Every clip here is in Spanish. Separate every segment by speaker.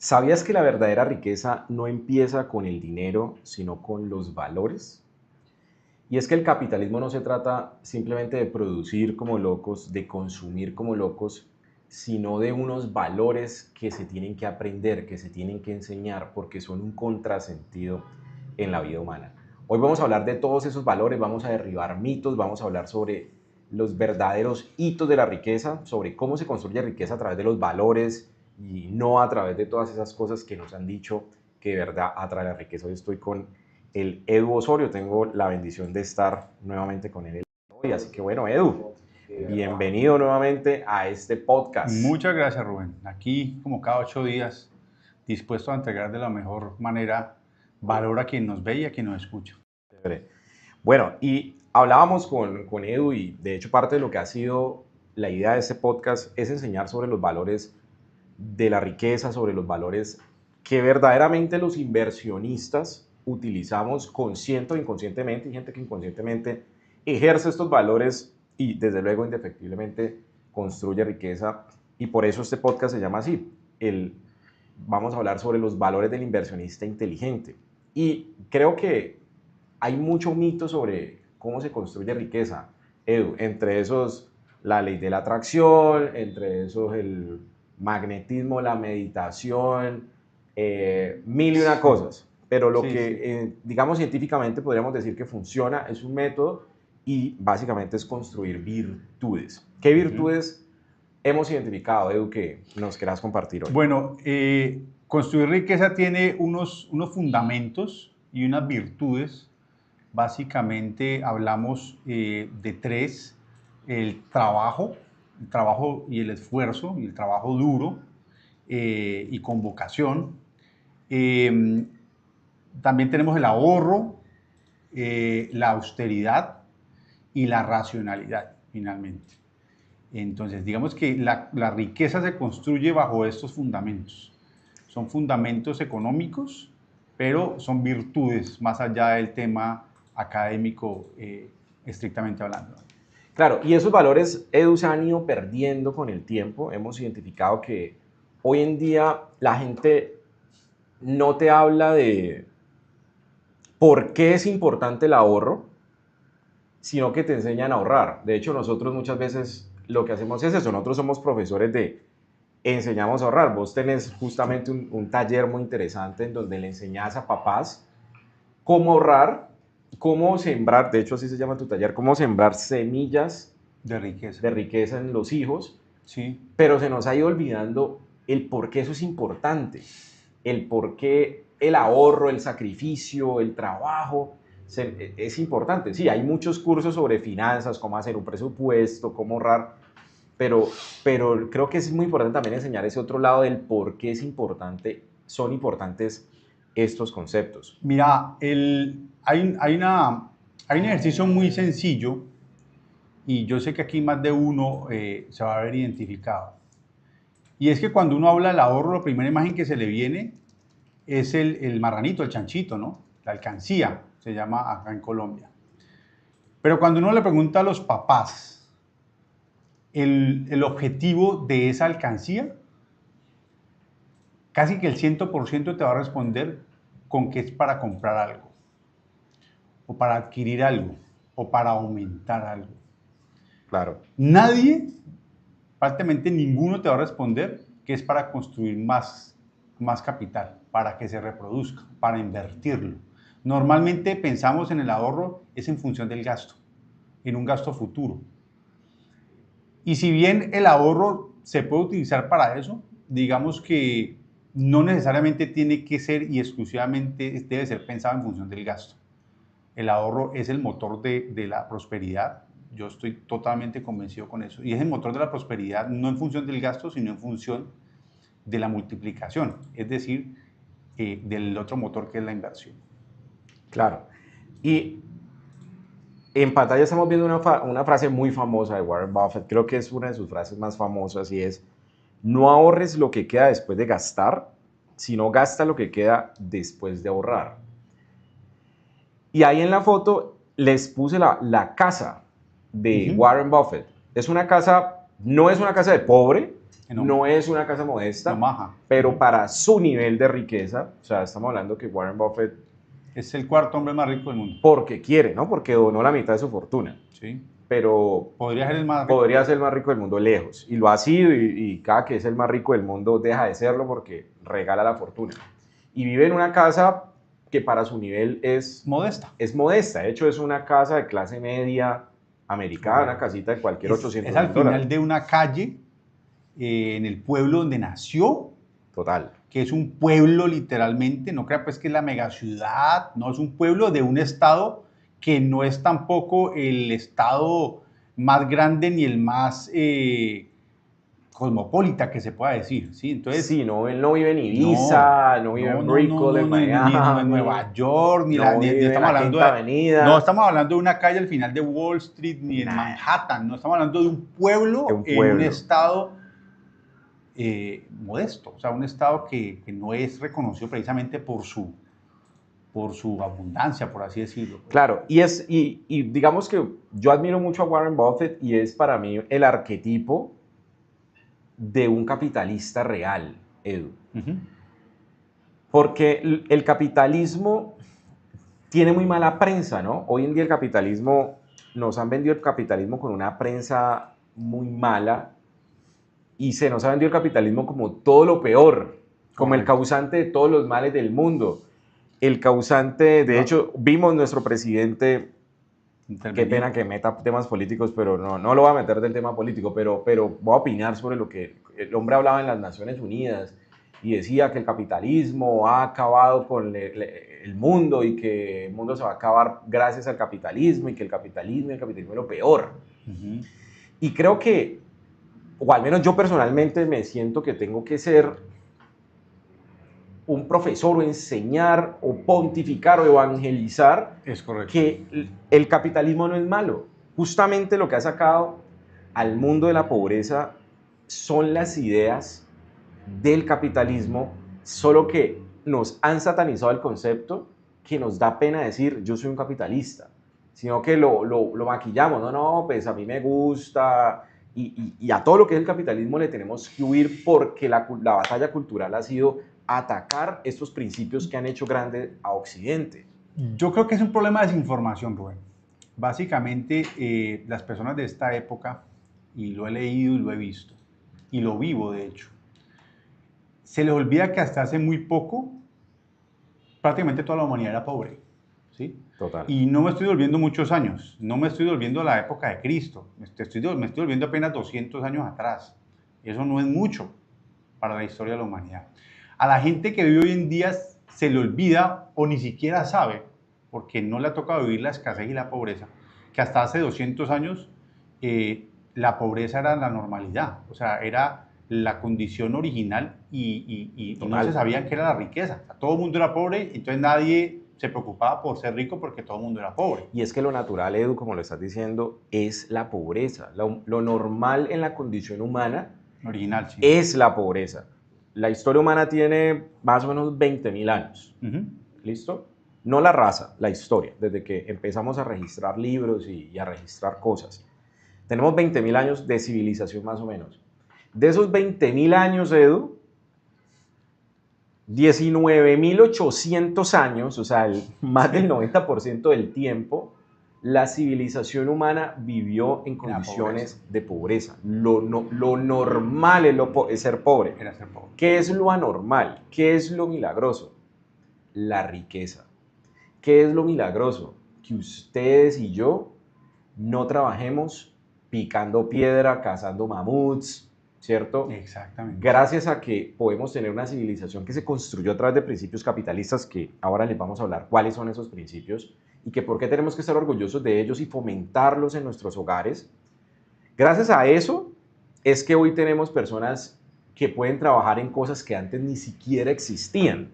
Speaker 1: ¿Sabías que la verdadera riqueza no empieza con el dinero, sino con los valores? Y es que el capitalismo no se trata simplemente de producir como locos, de consumir como locos, sino de unos valores que se tienen que aprender, que se tienen que enseñar, porque son un contrasentido en la vida humana. Hoy vamos a hablar de todos esos valores, vamos a derribar mitos, vamos a hablar sobre los verdaderos hitos de la riqueza, sobre cómo se construye riqueza a través de los valores y no a través de todas esas cosas que nos han dicho que de verdad atrae la riqueza. Hoy estoy con el Edu Osorio. Tengo la bendición de estar nuevamente con él hoy. Así que bueno, Edu, bienvenido nuevamente a este podcast.
Speaker 2: Muchas gracias, Rubén. Aquí, como cada 8 días, dispuesto a entregar de la mejor manera valor a quien nos ve y a quien nos escucha.
Speaker 1: Bueno, y hablábamos con Edu y de hecho parte de lo que ha sido la idea de este podcast es enseñar sobre los valores de la riqueza, sobre los valores que verdaderamente los inversionistas utilizamos consciente o inconscientemente. Hay gente que inconscientemente ejerce estos valores y desde luego indefectiblemente construye riqueza, y por eso este podcast se llama así. Vamos a hablar sobre los valores del inversionista inteligente, y creo que hay mucho mito sobre cómo se construye riqueza, Edu. Entre esos, la ley de la atracción, entre esos, el magnetismo, la meditación, mil y una cosas. Pero lo que, digamos, científicamente podríamos decir que funciona es un método y básicamente es construir virtudes. ¿Qué virtudes hemos identificado, Edu, que nos quieras compartir hoy?
Speaker 2: Bueno, construir riqueza tiene unos fundamentos y unas virtudes. Básicamente hablamos de tres: el trabajo y el esfuerzo, y el trabajo duro y con vocación. También tenemos el ahorro, la austeridad y la racionalidad, finalmente. Entonces, digamos que la riqueza se construye bajo estos fundamentos. Son fundamentos económicos, pero son virtudes más allá del tema académico, estrictamente hablando.
Speaker 1: Claro, y esos valores, Edu, se han ido perdiendo con el tiempo. Hemos identificado que hoy en día la gente no te habla de por qué es importante el ahorro, sino que te enseñan a ahorrar. De hecho, nosotros muchas veces lo que hacemos es eso. Nosotros somos profesores de enseñamos a ahorrar. Vos tenés justamente un taller muy interesante en donde le enseñás a papás cómo ahorrar, cómo sembrar, de hecho así se llama tu taller, cómo sembrar semillas de riqueza en los hijos.
Speaker 2: Sí.
Speaker 1: Pero se nos ha ido olvidando el por qué eso es importante, el por qué el ahorro, el sacrificio, el trabajo es importante. Sí, hay muchos cursos sobre finanzas, cómo hacer un presupuesto, cómo ahorrar, pero creo que es muy importante también enseñar ese otro lado del por qué son importantes estos conceptos.
Speaker 2: Mira, hay un ejercicio muy sencillo, y yo sé que aquí más de uno se va a ver identificado. Y es que cuando uno habla del ahorro, la primera imagen que se le viene es el marranito, el chanchito, ¿no? La alcancía, se llama acá en Colombia. Pero cuando uno le pregunta a los papás el objetivo de esa alcancía, casi que el 100% te va a responder con que es para comprar algo, o para adquirir algo, o para aumentar algo.
Speaker 1: Claro.
Speaker 2: Nadie, prácticamente ninguno, te va a responder que es para construir más capital, para que se reproduzca, para invertirlo. Normalmente pensamos en el ahorro es en función del gasto, en un gasto futuro. Y si bien el ahorro se puede utilizar para eso, digamos que no necesariamente tiene que ser y exclusivamente debe ser pensado en función del gasto. El ahorro es el motor de la prosperidad. Yo estoy totalmente convencido con eso. Y es el motor de la prosperidad no en función del gasto, sino en función de la multiplicación, es decir, del otro motor que es la inversión.
Speaker 1: Claro. Y en pantalla estamos viendo una frase muy famosa de Warren Buffett. Creo que es una de sus frases más famosas, y es: no ahorres lo que queda después de gastar, sino gasta lo que queda después de ahorrar. Y ahí en la foto les puse la casa de Warren Buffett. Es una casa, no es una casa de pobre, No es una casa modesta,
Speaker 2: Omaha.
Speaker 1: pero para su nivel de riqueza, o sea, estamos hablando que Warren Buffett
Speaker 2: Es el cuarto hombre más rico del mundo.
Speaker 1: porque quiere, ¿no? Porque donó la mitad de su fortuna.
Speaker 2: Sí.
Speaker 1: Pero
Speaker 2: podría ser el más rico.
Speaker 1: Podría ser el más rico del mundo lejos. Y lo ha sido, y cada que es el más rico del mundo deja de serlo porque regala la fortuna. Y vive en una casa que para su nivel es
Speaker 2: modesta.
Speaker 1: Es modesta. De hecho, es una casa de clase media americana, una casita de cualquier 800
Speaker 2: Es al final
Speaker 1: dólares.
Speaker 2: de una calle en el pueblo donde nació.
Speaker 1: Total.
Speaker 2: Que es un pueblo literalmente, no crea pues que es la megaciudad, no, es un pueblo de un estado que no es tampoco el estado más grande ni el más cosmopolita que se pueda decir, ¿sí? Entonces,
Speaker 1: sí, no, él no vive en Ibiza, no vive en Brickell, en Miami,
Speaker 2: ni en Nueva York, ni estamos hablando de
Speaker 1: Avenida.
Speaker 2: No estamos hablando de una calle al final de Wall Street, ni en Manhattan, no estamos hablando de un pueblo, en un estado modesto, o sea, un estado que no es reconocido precisamente por su abundancia, por así decirlo.
Speaker 1: Claro, y digamos que yo admiro mucho a Warren Buffett y es para mí el arquetipo de un capitalista real, Edu. Porque el capitalismo tiene muy mala prensa, ¿no? Hoy en día el capitalismo, nos han vendido el capitalismo con una prensa muy mala y se nos ha vendido el capitalismo como todo lo peor, como el causante de todos los males del mundo. El causante, de hecho, vimos nuestro presidente, qué pena que meta temas políticos, pero no lo voy a meter del tema político, pero voy a opinar sobre lo que el hombre hablaba en las Naciones Unidas y decía que el capitalismo ha acabado con el mundo y que el mundo se va a acabar gracias al capitalismo y que el capitalismo es lo peor. Y creo que, o al menos yo personalmente me siento que tengo que ser un profesor o enseñar o pontificar o evangelizar que el capitalismo no es malo. Justamente lo que ha sacado al mundo de la pobreza son las ideas del capitalismo, solo que nos han satanizado el concepto que nos da pena decir yo soy un capitalista, sino que lo maquillamos, no, pues a mí me gusta, y a todo lo que es el capitalismo le tenemos que huir porque la batalla cultural ha sido atacar estos principios que han hecho grande a Occidente.
Speaker 2: Yo creo que es un problema de desinformación, Rubén. Básicamente, las personas de esta época, y lo he leído y lo he visto, y lo vivo de hecho, se les olvida que hasta hace muy poco prácticamente toda la humanidad era pobre, ¿sí?
Speaker 1: Total.
Speaker 2: Y no me estoy volviendo muchos años, no me estoy volviendo a la época de Cristo, me estoy volviendo apenas 200 años atrás. Eso no es mucho para la historia de la humanidad. A la gente que vive hoy en día se le olvida o ni siquiera sabe, porque no le ha tocado vivir la escasez y la pobreza, que hasta hace 200 años la pobreza era la normalidad, o sea, era la condición original y no se sabía qué era la riqueza. O sea, todo el mundo era pobre, entonces nadie se preocupaba por ser rico porque todo el mundo era pobre.
Speaker 1: Y es que lo natural, Edu, como lo estás diciendo, es la pobreza. Lo normal en la condición humana
Speaker 2: original, sí,
Speaker 1: es la pobreza. La historia humana tiene más o menos 20.000 años. ¿Listo? No la raza, la historia, desde que empezamos a registrar libros y a registrar cosas. Tenemos 20.000 años de civilización más o menos. De esos 20.000 años, Edu, 19.800 años, o sea, más del 90% del tiempo, la civilización humana vivió en condiciones de pobreza. Lo normal es ser pobre.
Speaker 2: Era ser pobre.
Speaker 1: ¿Qué es lo anormal? ¿Qué es lo milagroso? La riqueza. ¿Qué es lo milagroso? Que ustedes y yo no trabajemos picando piedra, cazando mamuts, ¿cierto?
Speaker 2: Exactamente.
Speaker 1: Gracias a que podemos tener una civilización que se construyó a través de principios capitalistas, que ahora les vamos a hablar cuáles son esos principios y que por qué tenemos que estar orgullosos de ellos y fomentarlos en nuestros hogares. Gracias a eso es que hoy tenemos personas que pueden trabajar en cosas que antes ni siquiera existían.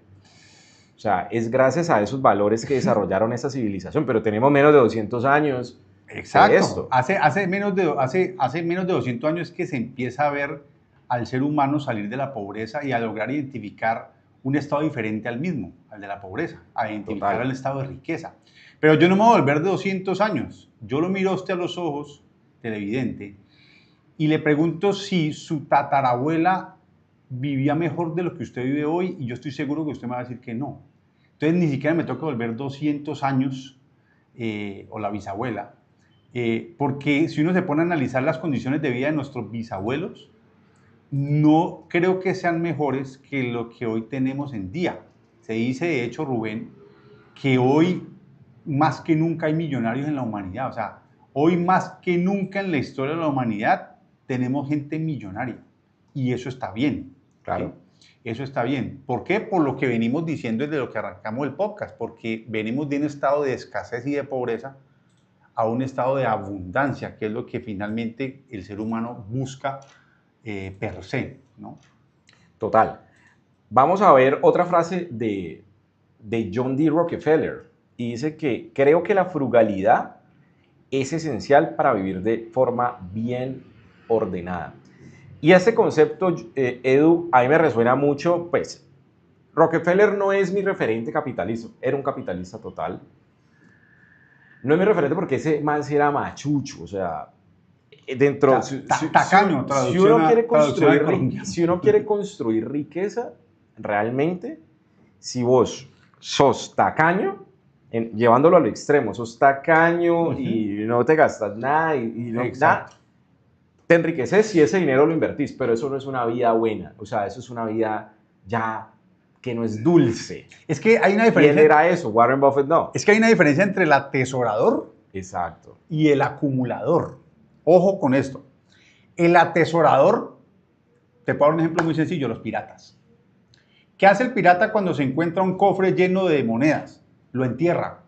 Speaker 1: O sea, es gracias a esos valores que desarrollaron esta civilización, pero tenemos menos de 200 años.
Speaker 2: Exacto. De esto. Hace menos de 200 años que se empieza a ver al ser humano salir de la pobreza y a lograr identificar un estado diferente al mismo, al de la pobreza, a identificar el estado de riqueza. Pero yo no me voy a volver de 200 años. Yo lo miro a usted a los ojos, televidente, y le pregunto si su tatarabuela vivía mejor de lo que usted vive hoy, y yo estoy seguro que usted me va a decir que no. Entonces ni siquiera me toca volver 200 años, o la bisabuela, porque si uno se pone a analizar las condiciones de vida de nuestros bisabuelos, no creo que sean mejores que lo que hoy tenemos en día. Se dice, de hecho, Rubén, que hoy más que nunca hay millonarios en la humanidad. O sea, hoy más que nunca en la historia de la humanidad tenemos gente millonaria. Y eso está bien.
Speaker 1: Claro.
Speaker 2: ¿Sí? Eso está bien. ¿Por qué? Por lo que venimos diciendo desde lo que arrancamos el podcast. Porque venimos de un estado de escasez y de pobreza a un estado de abundancia, que es lo que finalmente el ser humano busca, per se, ¿no?
Speaker 1: Total. Vamos a ver otra frase de John D. Rockefeller. Y dice que creo que la frugalidad es esencial para vivir de forma bien ordenada. Y este concepto, Edu, a mí me resuena mucho. Pues Rockefeller no es mi referente capitalista, era un capitalista total. No es mi referente porque ese man sí era machucho, o sea, dentro,
Speaker 2: Tacaño,
Speaker 1: si uno quiere construir riqueza, realmente, si vos sos tacaño, llevándolo al extremo, sos tacaño y no te gastas nada y no, nada, te enriqueces si ese dinero lo invertís, pero eso no es una vida buena, o sea, eso es una vida ya que no es dulce.
Speaker 2: Es que hay una diferencia.
Speaker 1: Y él era eso, Warren Buffett no.
Speaker 2: Es que hay una diferencia entre el atesorador,
Speaker 1: exacto,
Speaker 2: y el acumulador. Ojo con esto. El atesorador, te puedo dar un ejemplo muy sencillo, los piratas. ¿Qué hace el pirata cuando se encuentra un cofre lleno de monedas? Lo entierra.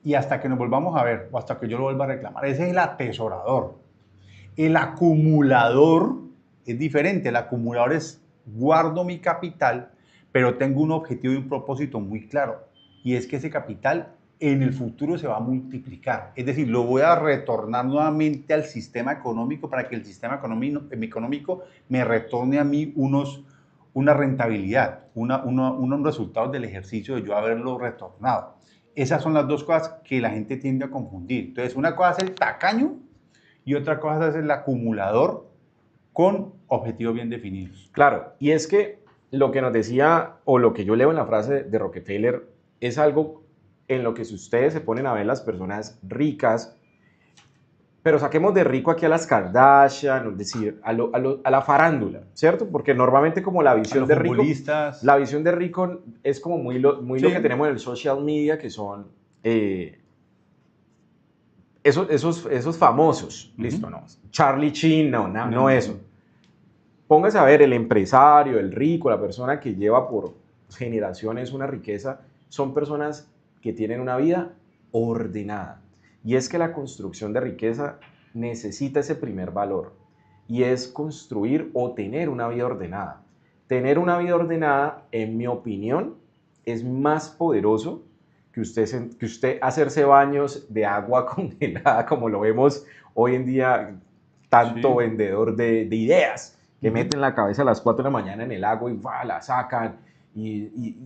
Speaker 2: Y hasta que nos volvamos a ver, o hasta que yo lo vuelva a reclamar. Ese es el atesorador. El acumulador es diferente. El acumulador es: guardo mi capital, pero tengo un objetivo y un propósito muy claro. Y es que ese capital en el futuro se va a multiplicar. Es decir, lo voy a retornar nuevamente al sistema económico para que el sistema económico me retorne a mí una rentabilidad, unos resultados del ejercicio de yo haberlo retornado. Esas son las dos cosas que la gente tiende a confundir. Entonces, una cosa es el tacaño y otra cosa es el acumulador con objetivos bien definidos.
Speaker 1: Claro, y es que lo que nos decía, o lo que yo leo en la frase de Rockefeller, es algo en lo que si ustedes se ponen a ver las personas ricas, pero saquemos de rico aquí a las Kardashian, es decir, a la farándula, ¿cierto? Porque normalmente como la visión de rico, la visión de rico es como muy lo que tenemos en el social media, que son esos famosos, listo, no, Charlie Sheen, no eso. Póngase a ver, el empresario, el rico, la persona que lleva por generaciones una riqueza, son personas que tienen una vida ordenada. Y es que la construcción de riqueza necesita ese primer valor, y es construir o tener una vida ordenada. Tener una vida ordenada, en mi opinión, es más poderoso que usted hacerse baños de agua congelada, como lo vemos hoy en día, tanto vendedor de ideas, que meten la cabeza a las 4 de la mañana en el agua y la sacan y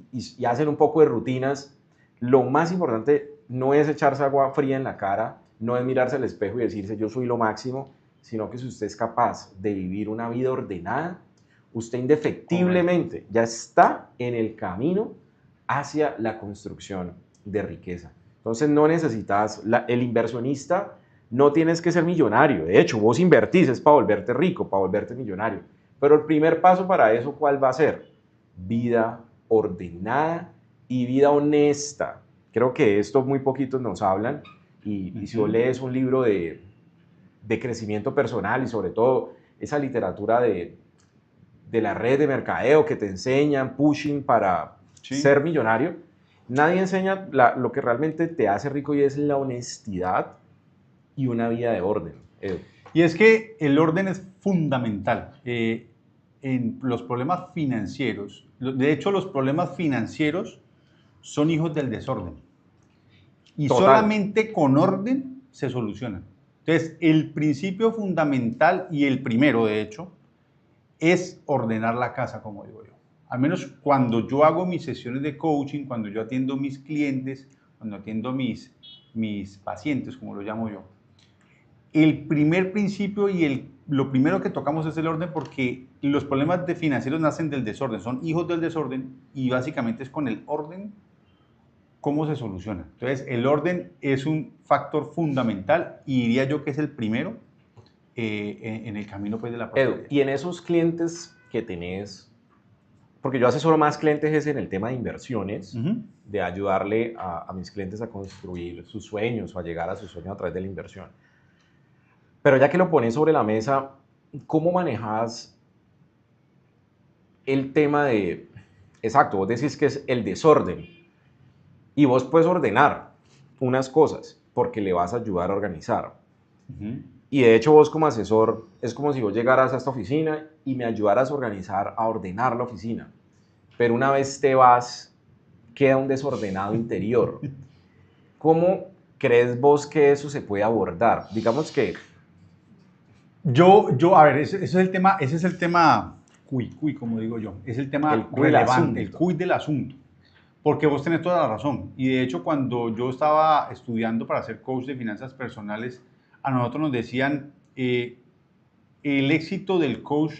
Speaker 1: hacen un poco de rutinas. Lo más importante no es echarse agua fría en la cara, no es mirarse al espejo y decirse yo soy lo máximo, sino que si usted es capaz de vivir una vida ordenada, usted indefectiblemente ya está en el camino hacia la construcción de riqueza. Entonces no necesitas, el inversionista no tienes que ser millonario. De hecho, vos invertís es para volverte rico, para volverte millonario. Pero el primer paso para eso, ¿cuál va a ser? Vida ordenada y vida honesta. Creo que esto muy poquitos nos hablan, y si vos lees un libro de crecimiento personal y sobre todo esa literatura de la red de mercadeo que te enseñan, pushing para ser millonario, nadie enseña lo que realmente te hace rico, y es la honestidad y una vida de orden.
Speaker 2: Y es que el orden es fundamental. En los problemas financieros, de hecho los problemas financieros son hijos del desorden. Y solamente con orden se solucionan. Entonces, el principio fundamental y el primero, de hecho, es ordenar la casa, como digo yo. Al menos cuando yo hago mis sesiones de coaching, cuando yo atiendo mis clientes, cuando atiendo mis pacientes, como lo llamo yo, El primer principio lo primero que tocamos es el orden porque los problemas financieros nacen del desorden, son hijos del desorden y básicamente es con el orden cómo se soluciona. Entonces, el orden es un factor fundamental y diría yo que es el primero en el camino pues, de la
Speaker 1: Edu,
Speaker 2: prosperidad.
Speaker 1: y en esos clientes que tenés, porque yo asesoro más clientes es en el tema de inversiones, de ayudarle a mis clientes a construir sus sueños o a llegar a sus sueños a través de la inversión. Pero ya que lo pones sobre la mesa, ¿cómo manejas el tema de, exacto, vos decís que es el desorden y vos puedes ordenar unas cosas porque le vas a ayudar a organizar? Y de hecho vos como asesor es como si vos llegaras a esta oficina y me ayudaras a organizar, a ordenar la oficina. Pero una vez te vas, queda un desordenado interior. ¿Cómo crees vos que eso se puede abordar? Digamos que...
Speaker 2: A ver, ese es el tema cuy, como digo yo. Es el tema
Speaker 1: El cuy del
Speaker 2: relevante, el
Speaker 1: asunto.
Speaker 2: cuy del asunto. Porque vos tenés toda la razón. Y de hecho, cuando yo estaba estudiando para ser coach de finanzas personales, a nosotros nos decían, el éxito del coach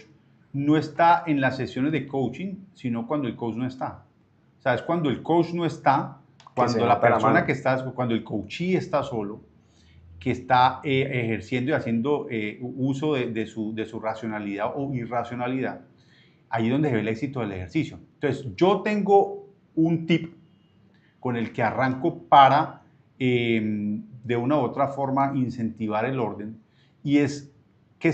Speaker 2: no está en las sesiones de coaching, sino cuando el coach no está. O sea, es cuando el coach no está,
Speaker 1: Que se
Speaker 2: cuando la
Speaker 1: nota la
Speaker 2: persona
Speaker 1: mano.
Speaker 2: que está, cuando el coachee está solo, que está ejerciendo y haciendo uso de su racionalidad o irracionalidad, ahí es donde se ve el éxito del ejercicio. Entonces, yo tengo un tip con el que arranco para, de una u otra forma, incentivar el orden, y es que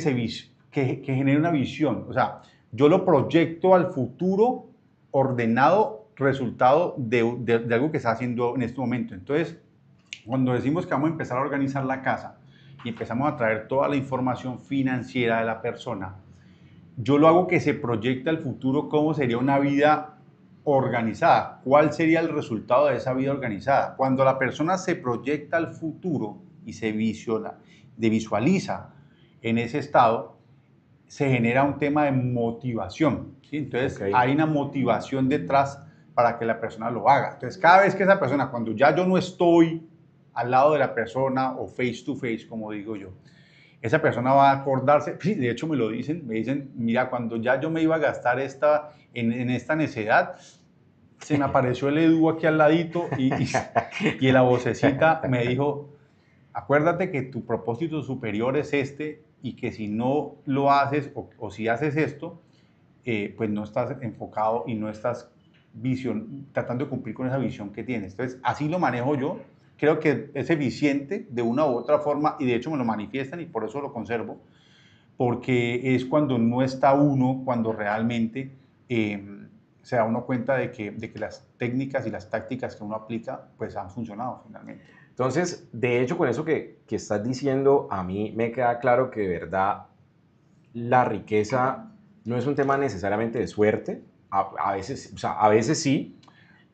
Speaker 2: genere una visión. O sea, yo lo proyecto al futuro ordenado, resultado de algo que está haciendo en este momento. Entonces, cuando decimos que vamos a empezar a organizar la casa y empezamos a traer toda la información financiera de la persona, yo lo hago que se proyecte al futuro cómo sería una vida organizada, cuál sería el resultado de esa vida organizada. Cuando la persona se proyecta al futuro y se visualiza en ese estado, se genera un tema de motivación, ¿sí? Entonces,
Speaker 1: Okay.
Speaker 2: hay una motivación detrás para que la persona lo haga. Entonces, cada vez que esa persona, cuando ya yo no estoy al lado de la persona o face to face, como digo yo, esa persona va a acordarse, sí, de hecho me dicen, mira, cuando ya yo me iba a gastar en esta necedad, se me apareció el Edu aquí al ladito y la vocecita me dijo, acuérdate que tu propósito superior es este y que si no lo haces o si haces esto, pues no estás enfocado y no estás tratando de cumplir con esa visión que tienes. Entonces, así lo manejo yo. Creo que es eficiente de una u otra forma y de hecho me lo manifiestan y por eso lo conservo, porque es cuando no está uno, cuando realmente se da uno cuenta de que las técnicas y las tácticas que uno aplica pues han funcionado finalmente.
Speaker 1: Entonces, de hecho, con eso que estás diciendo, a mí me queda claro que de verdad la riqueza no es un tema necesariamente de suerte. A veces, o sea, a veces sí,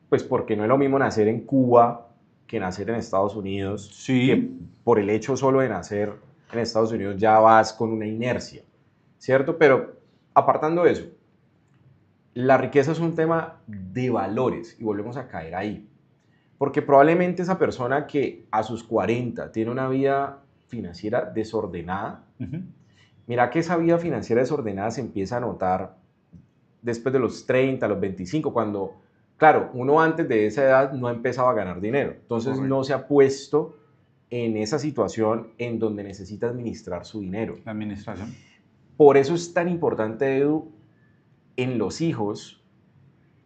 Speaker 1: pues porque no es lo mismo nacer en Cuba que nacer en Estados Unidos, que
Speaker 2: Sí.
Speaker 1: por el hecho solo de nacer en Estados Unidos ya vas con una inercia, ¿cierto? Pero apartando eso, la riqueza es un tema de valores y volvemos a caer ahí. Porque probablemente esa persona que a sus 40 tiene una vida financiera desordenada, mira que esa vida financiera desordenada se empieza a notar después de los 30, los 25, cuando, claro, uno antes de esa edad no ha empezado a ganar dinero. Entonces
Speaker 2: Correcto.
Speaker 1: no se ha puesto en esa situación en donde necesita administrar su dinero.
Speaker 2: La administración.
Speaker 1: Por eso es tan importante, Edu, en los hijos,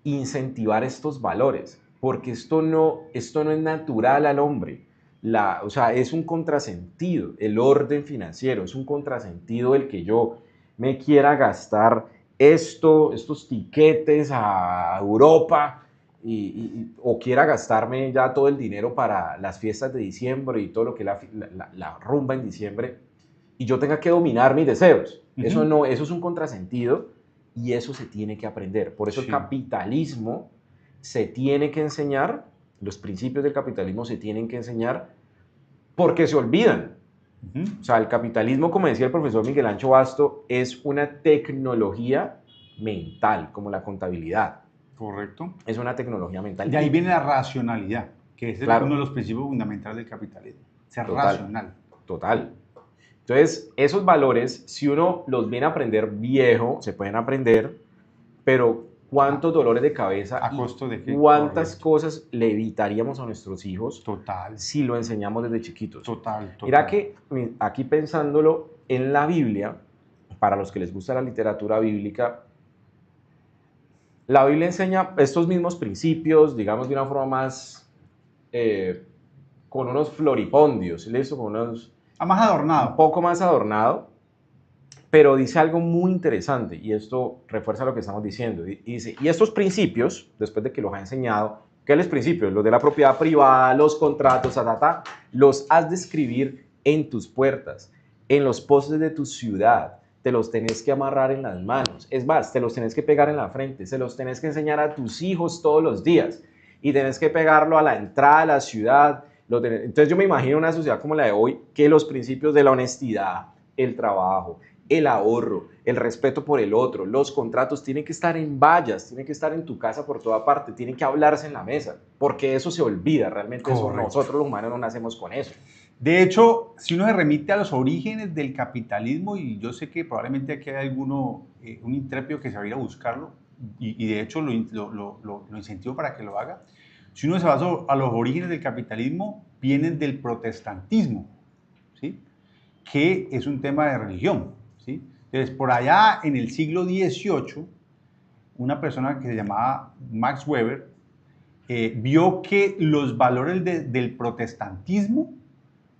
Speaker 1: incentivar estos valores, porque esto no es natural al hombre. O sea, es un contrasentido, el orden financiero, es un contrasentido el que yo me quiera gastar estos tiquetes a Europa o quiera gastarme ya todo el dinero para las fiestas de diciembre y todo lo que es la rumba en diciembre y yo tenga que dominar mis deseos. Eso es un contrasentido y eso se tiene que aprender. Por eso el capitalismo se tiene que enseñar, los principios del capitalismo se tienen que enseñar porque se olvidan. O sea, el capitalismo, como decía el profesor Miguel Ancho Basto, es una tecnología mental, como la contabilidad.
Speaker 2: Correcto.
Speaker 1: Es una tecnología mental.
Speaker 2: De ahí viene la racionalidad, que es
Speaker 1: claro,
Speaker 2: uno de los principios fundamentales del capitalismo. Ser
Speaker 1: total,
Speaker 2: racional.
Speaker 1: Total. Entonces, esos valores, si uno los viene a aprender viejo, se pueden aprender, pero cuántos dolores de cabeza
Speaker 2: ¿A
Speaker 1: y
Speaker 2: costo de qué?
Speaker 1: cuántas
Speaker 2: Correcto.
Speaker 1: cosas le evitaríamos a nuestros hijos
Speaker 2: Total,
Speaker 1: si lo enseñamos desde chiquitos.
Speaker 2: total,
Speaker 1: Mira
Speaker 2: total.
Speaker 1: que aquí pensándolo en la Biblia, para los que les gusta la literatura bíblica, la Biblia enseña estos mismos principios, digamos de una forma más, eh, con unos floripondios, ¿listo? Con unos,
Speaker 2: Más
Speaker 1: un
Speaker 2: adornado.
Speaker 1: poco más adornado, pero dice algo muy interesante y esto refuerza lo que estamos diciendo. Y dice, y estos principios, después de que los ha enseñado, ¿qué los principios? Los de la propiedad privada, los contratos, los has de escribir en tus puertas, en los postes de tu ciudad, te los tenés que amarrar en las manos, es más, te los tenés que pegar en la frente, se los tenés que enseñar a tus hijos todos los días y tenés que pegarlo a la entrada de la ciudad. Entonces yo me imagino una sociedad como la de hoy, que los principios de la honestidad, el trabajo, el ahorro, el respeto por el otro, los contratos tienen que estar en vallas, tienen que estar en tu casa por toda parte, tienen que hablarse en la mesa, porque eso se olvida, realmente eso
Speaker 2: Correcto.
Speaker 1: nosotros los humanos no nacemos con eso.
Speaker 2: De hecho, si uno se remite a los orígenes del capitalismo, y yo sé que probablemente aquí hay alguno, un intrépido que se va a ir a buscarlo, y de hecho lo incentivo para que lo haga. Si uno se va a los orígenes del capitalismo, vienen del protestantismo, ¿sí? Que es un tema de religión, ¿sí? Entonces, por allá en el siglo XVIII, una persona que se llamaba Max Weber vio que los valores del protestantismo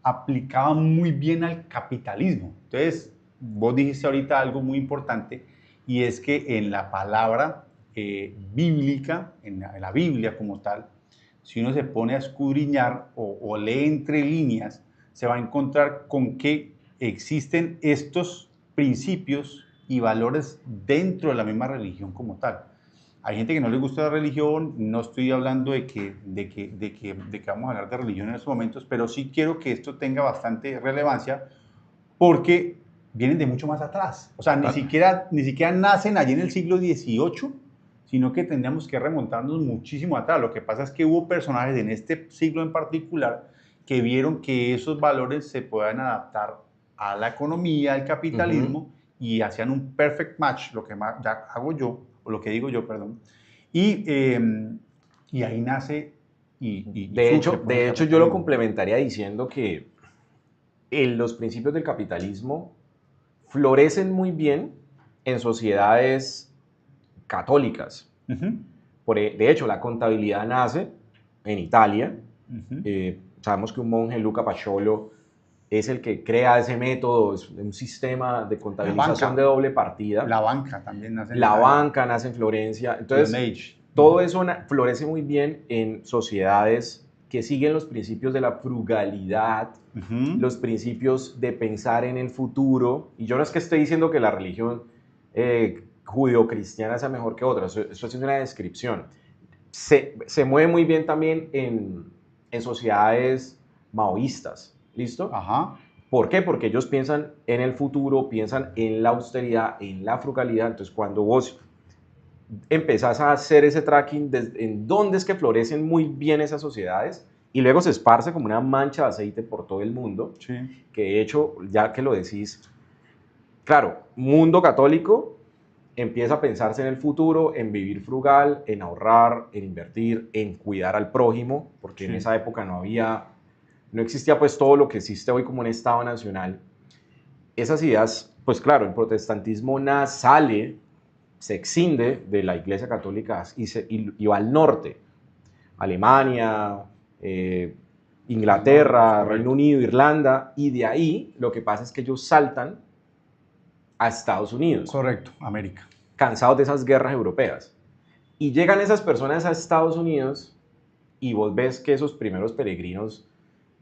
Speaker 2: aplicaban muy bien al capitalismo. Entonces, vos dijiste ahorita algo muy importante y es que en la palabra bíblica, en la Biblia como tal, si uno se pone a escudriñar o lee entre líneas, se va a encontrar con que existen estos principios y valores dentro de la misma religión como tal. Hay gente que no le gusta la religión, no estoy hablando de que vamos a hablar de religión en estos momentos, pero sí quiero que esto tenga bastante relevancia porque vienen de mucho más atrás. O sea, ni siquiera nacen allí en el siglo XVIII, sino que tendríamos que remontarnos muchísimo atrás. Lo que pasa es que hubo personajes en este siglo en particular que vieron que esos valores se puedan adaptar a la economía, al capitalismo, y hacían un perfect match, lo que ya hago yo, o lo que digo yo, perdón, y, y ahí nace y
Speaker 1: De
Speaker 2: surge
Speaker 1: hecho,
Speaker 2: pues, el
Speaker 1: de hecho, yo lo
Speaker 2: capitalismo.
Speaker 1: complementaría diciendo que los principios del capitalismo florecen muy bien en sociedades católicas. De hecho, la contabilidad nace en Italia. Sabemos que un monje, Luca Paciolo, es el que crea ese método, es un sistema de contabilización de doble partida.
Speaker 2: La banca también nace en
Speaker 1: La
Speaker 2: Italia.
Speaker 1: banca nace en Florencia.
Speaker 2: Stone
Speaker 1: Entonces,
Speaker 2: Age.
Speaker 1: todo eso florece muy bien en sociedades que siguen los principios de la frugalidad, los principios de pensar en el futuro. Y yo no es que esté diciendo que la religión judeocristiana sea mejor que otra, eso es una descripción. Se mueve muy bien también en sociedades maoístas, ¿listo?
Speaker 2: Ajá.
Speaker 1: ¿Por qué? Porque ellos piensan en el futuro, piensan en la austeridad, en la frugalidad. Entonces, cuando vos empezás a hacer ese tracking en dónde es que florecen muy bien esas sociedades y luego se esparce como una mancha de aceite por todo el mundo,
Speaker 2: Sí.
Speaker 1: que de hecho, ya que lo decís, claro, mundo católico empieza a pensarse en el futuro, en vivir frugal, en ahorrar, en invertir, en cuidar al prójimo, porque en esa época no existía pues todo lo que existe hoy como un Estado nacional. Esas ideas, pues claro, el protestantismo sale, se exinde de la Iglesia Católica y va al norte, Alemania, Inglaterra, Reino Unido, Irlanda, y de ahí lo que pasa es que ellos saltan a Estados Unidos.
Speaker 2: Correcto, América.
Speaker 1: Cansados de esas guerras europeas. Y llegan esas personas a Estados Unidos y vos ves que esos primeros peregrinos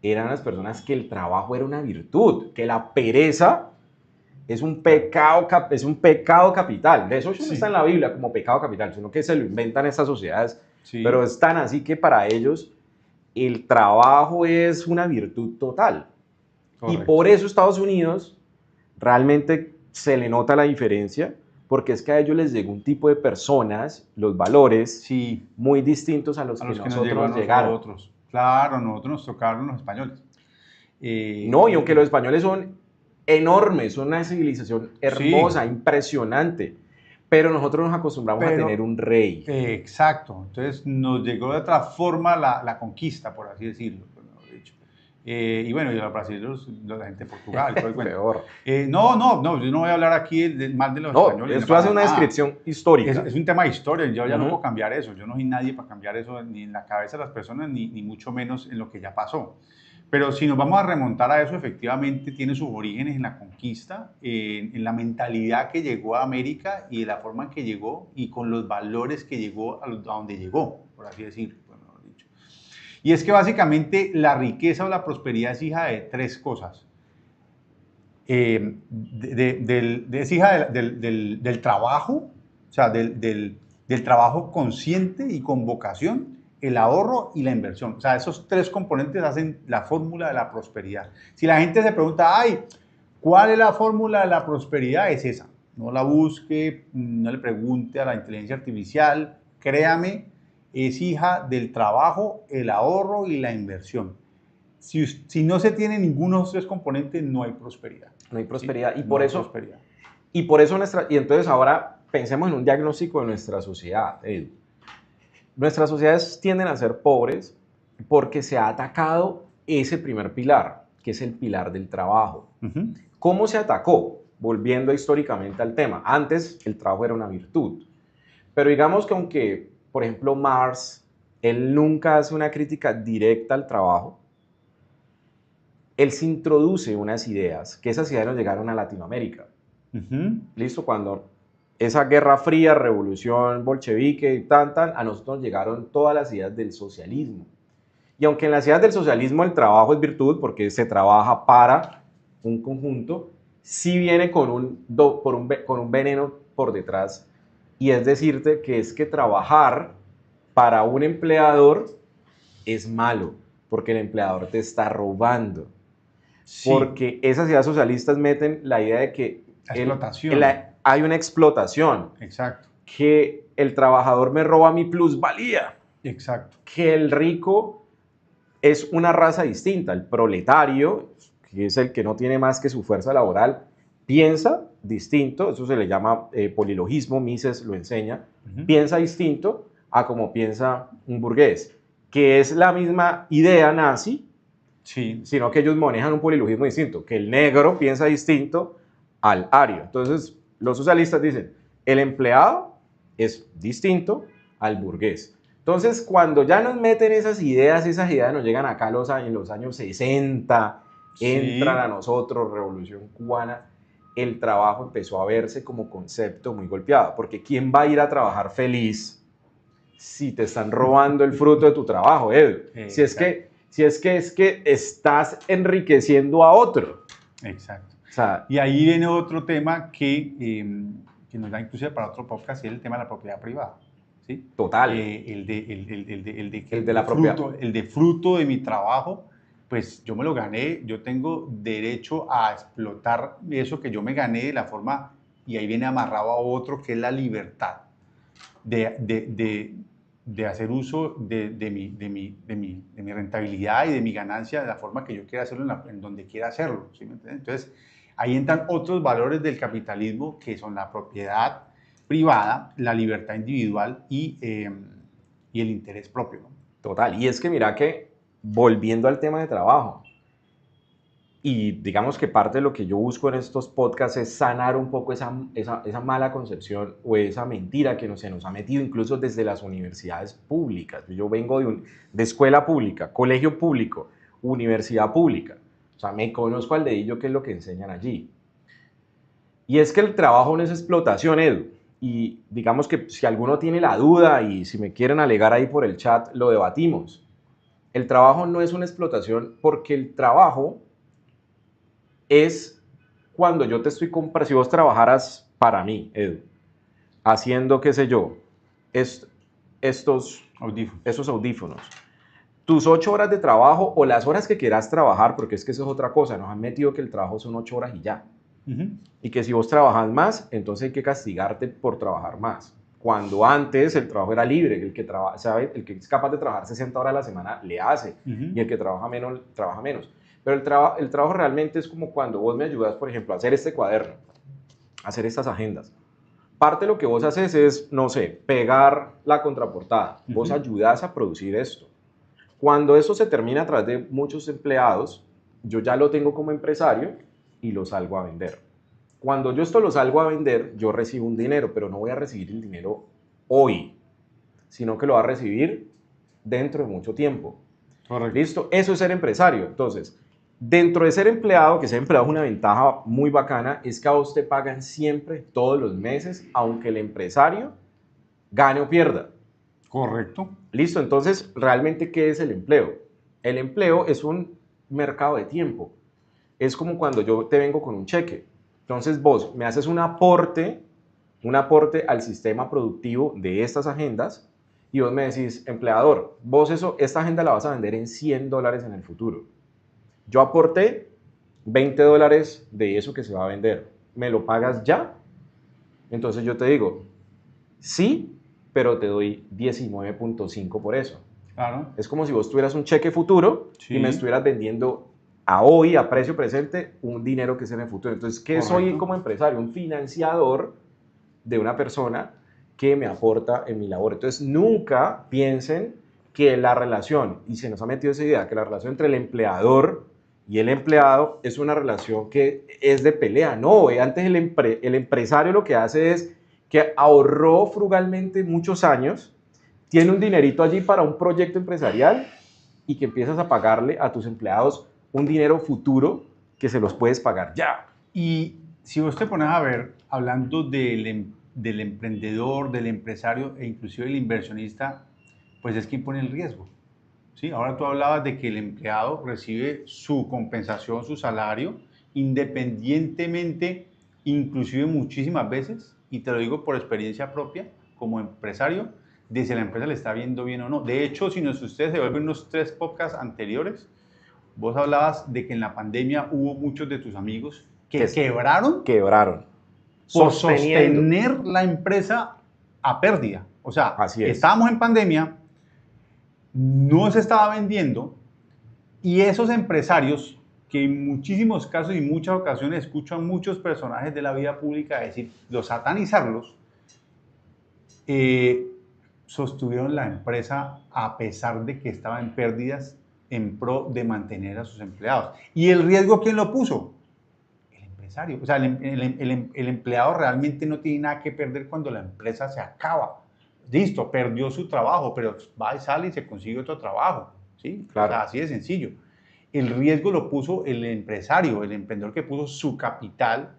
Speaker 1: eran las personas que el trabajo era una virtud, que la pereza es un pecado capital. De eso no está en la Biblia como pecado capital, sino que se lo inventan estas sociedades. Sí. Pero es tan así que para ellos el trabajo es una virtud total. Correcto. Y por eso Estados Unidos realmente se le nota la diferencia, porque es que a ellos les llegó un tipo de personas, los valores, muy distintos a los que nosotros nos llegaron.
Speaker 2: Claro, nosotros nos tocaron los españoles.
Speaker 1: No, y aunque los españoles son enormes, una civilización hermosa,
Speaker 2: Sí,
Speaker 1: impresionante, pero nosotros nos acostumbramos a tener
Speaker 2: pero
Speaker 1: un rey.
Speaker 2: exacto. Entonces nos llegó de otra forma la conquista, por así decirlo, pues, mejor dicho. Y bueno, y los brasileños, la gente de Portugal, todo el cuento.
Speaker 1: Peor.
Speaker 2: No, yo no voy a hablar aquí mal de los
Speaker 1: No,
Speaker 2: españoles, no
Speaker 1: esto hace
Speaker 2: para
Speaker 1: una
Speaker 2: nada.
Speaker 1: descripción
Speaker 2: Es,
Speaker 1: histórica.
Speaker 2: es un tema de historia, yo ya no puedo
Speaker 1: Ujú.
Speaker 2: cambiar eso, yo no soy nadie para cambiar eso ni en la cabeza de las personas, ni mucho menos en lo que ya pasó. Pero si nos vamos a remontar a eso, efectivamente tiene sus orígenes en la conquista, en la mentalidad que llegó a América y de la forma en que llegó y con los valores que llegó a donde llegó, por así decirlo, pues, mejor dicho. Y es que básicamente la riqueza o la prosperidad es hija de tres cosas. Es hija del trabajo, o sea, del trabajo consciente y con vocación, el ahorro y la inversión. O sea, esos tres componentes hacen la fórmula de la prosperidad. Si la gente se pregunta, ay, ¿cuál es la fórmula de la prosperidad? Es esa. No la busque, no le pregunte a la inteligencia artificial, créame, es hija del trabajo, el ahorro y la inversión. Si no se tiene ninguno de esos tres componentes, no hay prosperidad.
Speaker 1: No hay
Speaker 2: ¿Sí?
Speaker 1: prosperidad.
Speaker 2: No hay prosperidad.
Speaker 1: Y entonces ahora pensemos en un diagnóstico de nuestra sociedad. Nuestras sociedades tienden a ser pobres porque se ha atacado ese primer pilar, que es el pilar del trabajo.
Speaker 2: Uh-huh.
Speaker 1: ¿Cómo se atacó? Volviendo históricamente al tema. Antes el trabajo era una virtud. Pero digamos que aunque, por ejemplo, Marx, él nunca hace una crítica directa al trabajo, él se introduce unas ideas, que esas ideas nos llegaron a Latinoamérica.
Speaker 2: Uh-huh.
Speaker 1: ¿Listo? Cuando esa guerra fría, revolución bolchevique y a nosotros nos llegaron todas las ideas del socialismo. Y aunque en las ideas del socialismo el trabajo es virtud, porque se trabaja para un conjunto, sí viene con un veneno por detrás. Y es decirte que es que trabajar para un empleador es malo, porque el empleador te está robando.
Speaker 2: Sí,
Speaker 1: Porque esas ideas socialistas meten la idea de que
Speaker 2: la explotación.
Speaker 1: hay una explotación,
Speaker 2: Exacto,
Speaker 1: que el trabajador me roba mi plusvalía,
Speaker 2: exacto.
Speaker 1: que el rico es una raza distinta, el proletario, que es el que no tiene más que su fuerza laboral, piensa distinto, eso se le llama polilogismo, Mises lo enseña,
Speaker 2: Uh-huh.
Speaker 1: piensa distinto a como piensa un burgués, que es la misma idea nazi,
Speaker 2: Sí,
Speaker 1: sino que ellos manejan un polilogismo distinto, que el negro piensa distinto al ario. Entonces, los socialistas dicen, el empleado es distinto al burgués. Entonces, cuando ya nos meten esas ideas nos llegan acá en los años 60, entran a
Speaker 2: sí,
Speaker 1: nosotros, Revolución Cubana, el trabajo empezó a verse como concepto muy golpeado, porque ¿quién va a ir a trabajar feliz si te están robando el fruto de tu trabajo, Edu?
Speaker 2: exacto,
Speaker 1: Es que estás enriqueciendo a otro.
Speaker 2: exacto.
Speaker 1: O sea,
Speaker 2: Y ahí viene otro tema que nos da inclusive para otro podcast, y es el tema de la propiedad privada. ¿Sí?
Speaker 1: total. El de la propiedad.
Speaker 2: El de fruto de mi trabajo, pues yo me lo gané, yo tengo derecho a explotar eso que yo me gané de la forma, y ahí viene amarrado a otro, que es la libertad de, de, de, de hacer uso de mi rentabilidad y de mi ganancia de la forma que yo quiera hacerlo, en donde quiera hacerlo. ¿Sí me entiendes? Entonces, ahí entran otros valores del capitalismo, que son la propiedad privada, la libertad individual y el interés propio, ¿no?
Speaker 1: Total. Y es que mira que, volviendo al tema de trabajo, y digamos que parte de lo que yo busco en estos podcasts es sanar un poco esa mala concepción o esa mentira que se nos ha metido incluso desde las universidades públicas. Yo vengo de escuela pública, colegio público, universidad pública. O sea, me conozco al dedillo qué es lo que enseñan allí. Y es que el trabajo no es explotación, Edu. Y digamos que si alguno tiene la duda y si me quieren alegar ahí por el chat, lo debatimos. El trabajo no es una explotación porque el trabajo es cuando yo te estoy comprando, si vos trabajaras para mí, Edu, haciendo, qué sé yo, est estos,
Speaker 2: Audífonos.
Speaker 1: esos audífonos, tus 8 horas de trabajo o las horas que quieras trabajar, porque es que eso es otra cosa, nos han metido que el trabajo son 8 horas y ya.
Speaker 2: Uh-huh.
Speaker 1: Y que si vos trabajas más, entonces hay que castigarte por trabajar más. Cuando antes el trabajo era libre, sabe, el que es capaz de trabajar 60 horas a la semana le hace,
Speaker 2: Uh-huh.
Speaker 1: y el que trabaja menos, trabaja menos. Pero el trabajo realmente es como cuando vos me ayudas, por ejemplo, a hacer este cuaderno, a hacer estas agendas. Parte de lo que vos haces es, no sé, pegar la contraportada. Vos ayudás a producir esto. Cuando eso se termina a través de muchos empleados, yo ya lo tengo como empresario y lo salgo a vender. Cuando yo esto lo salgo a vender, yo recibo un dinero, pero no voy a recibir el dinero hoy, sino que lo va a recibir dentro de mucho tiempo.
Speaker 2: Correcto.
Speaker 1: ¿Listo? Eso es ser empresario. Entonces, dentro de ser empleado, que ser empleado es una ventaja muy bacana, es que a vos te pagan siempre, todos los meses, aunque el empresario gane o pierda.
Speaker 2: Correcto.
Speaker 1: ¿Listo? Entonces, ¿realmente qué es el empleo? El empleo es un mercado de tiempo. Es como cuando yo te vengo con un cheque. Entonces, vos me haces un aporte al sistema productivo de estas agendas y vos me decís, empleador, vos esta agenda la vas a vender en $100 en el futuro. Yo aporté $20 de eso que se va a vender. ¿Me lo pagas ya? Entonces yo te digo, sí, pero te doy 19.5 por eso.
Speaker 2: Claro.
Speaker 1: Es como si vos tuvieras un cheque futuro
Speaker 2: Sí.
Speaker 1: y me estuvieras vendiendo a hoy, a precio presente, un dinero que es en el futuro. Entonces, ¿qué
Speaker 2: Correcto.
Speaker 1: soy como empresario? Un financiador de una persona que me aporta en mi labor. Entonces, nunca piensen que la relación, y se nos ha metido esa idea, que la relación entre el empleador y el empleado es una relación que es de pelea. No, antes el empresario lo que hace es que ahorró frugalmente muchos años, tiene un dinerito allí para un proyecto empresarial y que empiezas a pagarle a tus empleados un dinero futuro que se los puedes pagar ya.
Speaker 2: Y si vos te pones a ver, hablando del emprendedor, del empresario e inclusive del inversionista, pues es quien pone el riesgo. ¿Sí? Ahora tú hablabas de que el empleado recibe su compensación, su salario, independientemente, inclusive muchísimas veces, y te lo digo por experiencia propia, como empresario, de si la empresa le está viendo bien o no. De hecho, si ustedes se vuelven unos 3 podcasts anteriores, vos hablabas de que en la pandemia hubo muchos de tus amigos que quebraron por sostener la empresa a pérdida. O sea, estábamos en pandemia, no se estaba vendiendo y esos empresarios que en muchísimos casos y muchas ocasiones escucho a muchos personajes de la vida pública decir, satanizarlos, sostuvieron la empresa a pesar de que estaba en pérdidas en pro de mantener a sus empleados. ¿Y el riesgo quién lo puso? El empresario. O sea, el empleado realmente no tiene nada que perder cuando la empresa se acaba. Listo, perdió su trabajo, pero va y sale y se consigue otro trabajo. ¿Sí?
Speaker 1: Claro.
Speaker 2: O sea, así de sencillo. El riesgo lo puso el empresario, el emprendedor que puso su capital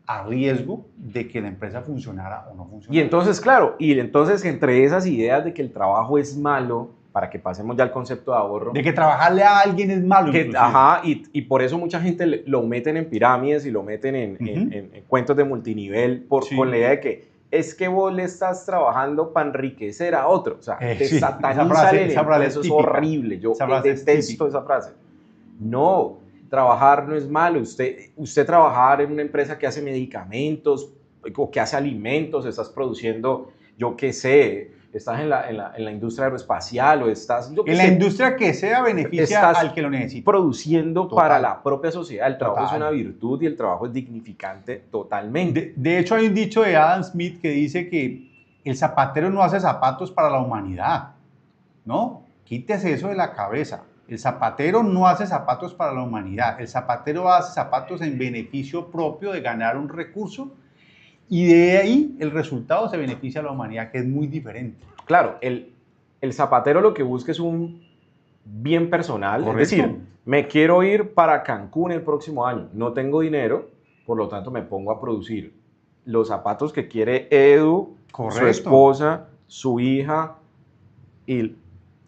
Speaker 2: a riesgo de que la empresa funcionara o no funcionara.
Speaker 1: Y entonces, claro, entre esas ideas de que el trabajo es malo, para que pasemos ya al concepto de ahorro.
Speaker 2: De que trabajarle a alguien es malo.
Speaker 1: Ajá, y por eso mucha gente lo meten en pirámides y lo meten en cuentos de multinivel con la idea de que es que vos le estás trabajando para enriquecer a otro. O sea, te satanizan el empleo, eso es horrible. Yo detesto esa frase. No, trabajar no es malo. Usted trabajar en una empresa que hace medicamentos o que hace alimentos, estás produciendo, yo qué sé, estás en la industria aeroespacial o estás...
Speaker 2: En la industria que sea beneficia al que lo necesita.
Speaker 1: Produciendo para la propia sociedad. El trabajo es una virtud y el trabajo es dignificante totalmente.
Speaker 2: De hecho, hay un dicho de Adam Smith que dice que el zapatero no hace zapatos para la humanidad. ¿No? Quítese eso de la cabeza. El zapatero no hace zapatos para la humanidad. El zapatero hace zapatos en beneficio propio de ganar un recurso y de ahí el resultado se beneficia a la humanidad, que es muy diferente.
Speaker 1: Claro, el zapatero lo que busca es un bien personal. Correcto. Es decir, me quiero ir para Cancún el próximo año. No tengo dinero, por lo tanto me pongo a producir los zapatos que quiere Edu, correcto, su esposa, su hija y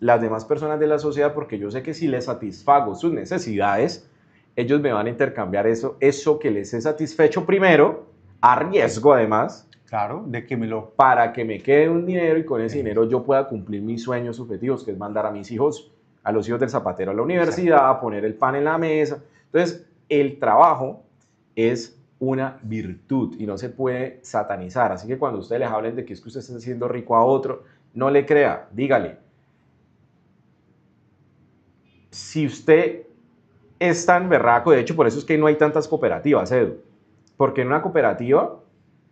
Speaker 1: las demás personas de la sociedad, porque yo sé que si les satisfago sus necesidades, ellos me van a intercambiar eso que les he satisfecho primero, a riesgo además,
Speaker 2: claro, de que
Speaker 1: para que me quede un dinero y con ese dinero yo pueda cumplir mis sueños objetivos, que es mandar a mis hijos, a los hijos del zapatero a la universidad, a poner el pan en la mesa. Entonces, el trabajo es una virtud y no se puede satanizar. Así que cuando ustedes les hablen de que es que usted está haciendo rico a otro, no le crea, dígale. Si usted es tan berraco, de hecho por eso es que no hay tantas cooperativas, Edu, porque en una cooperativa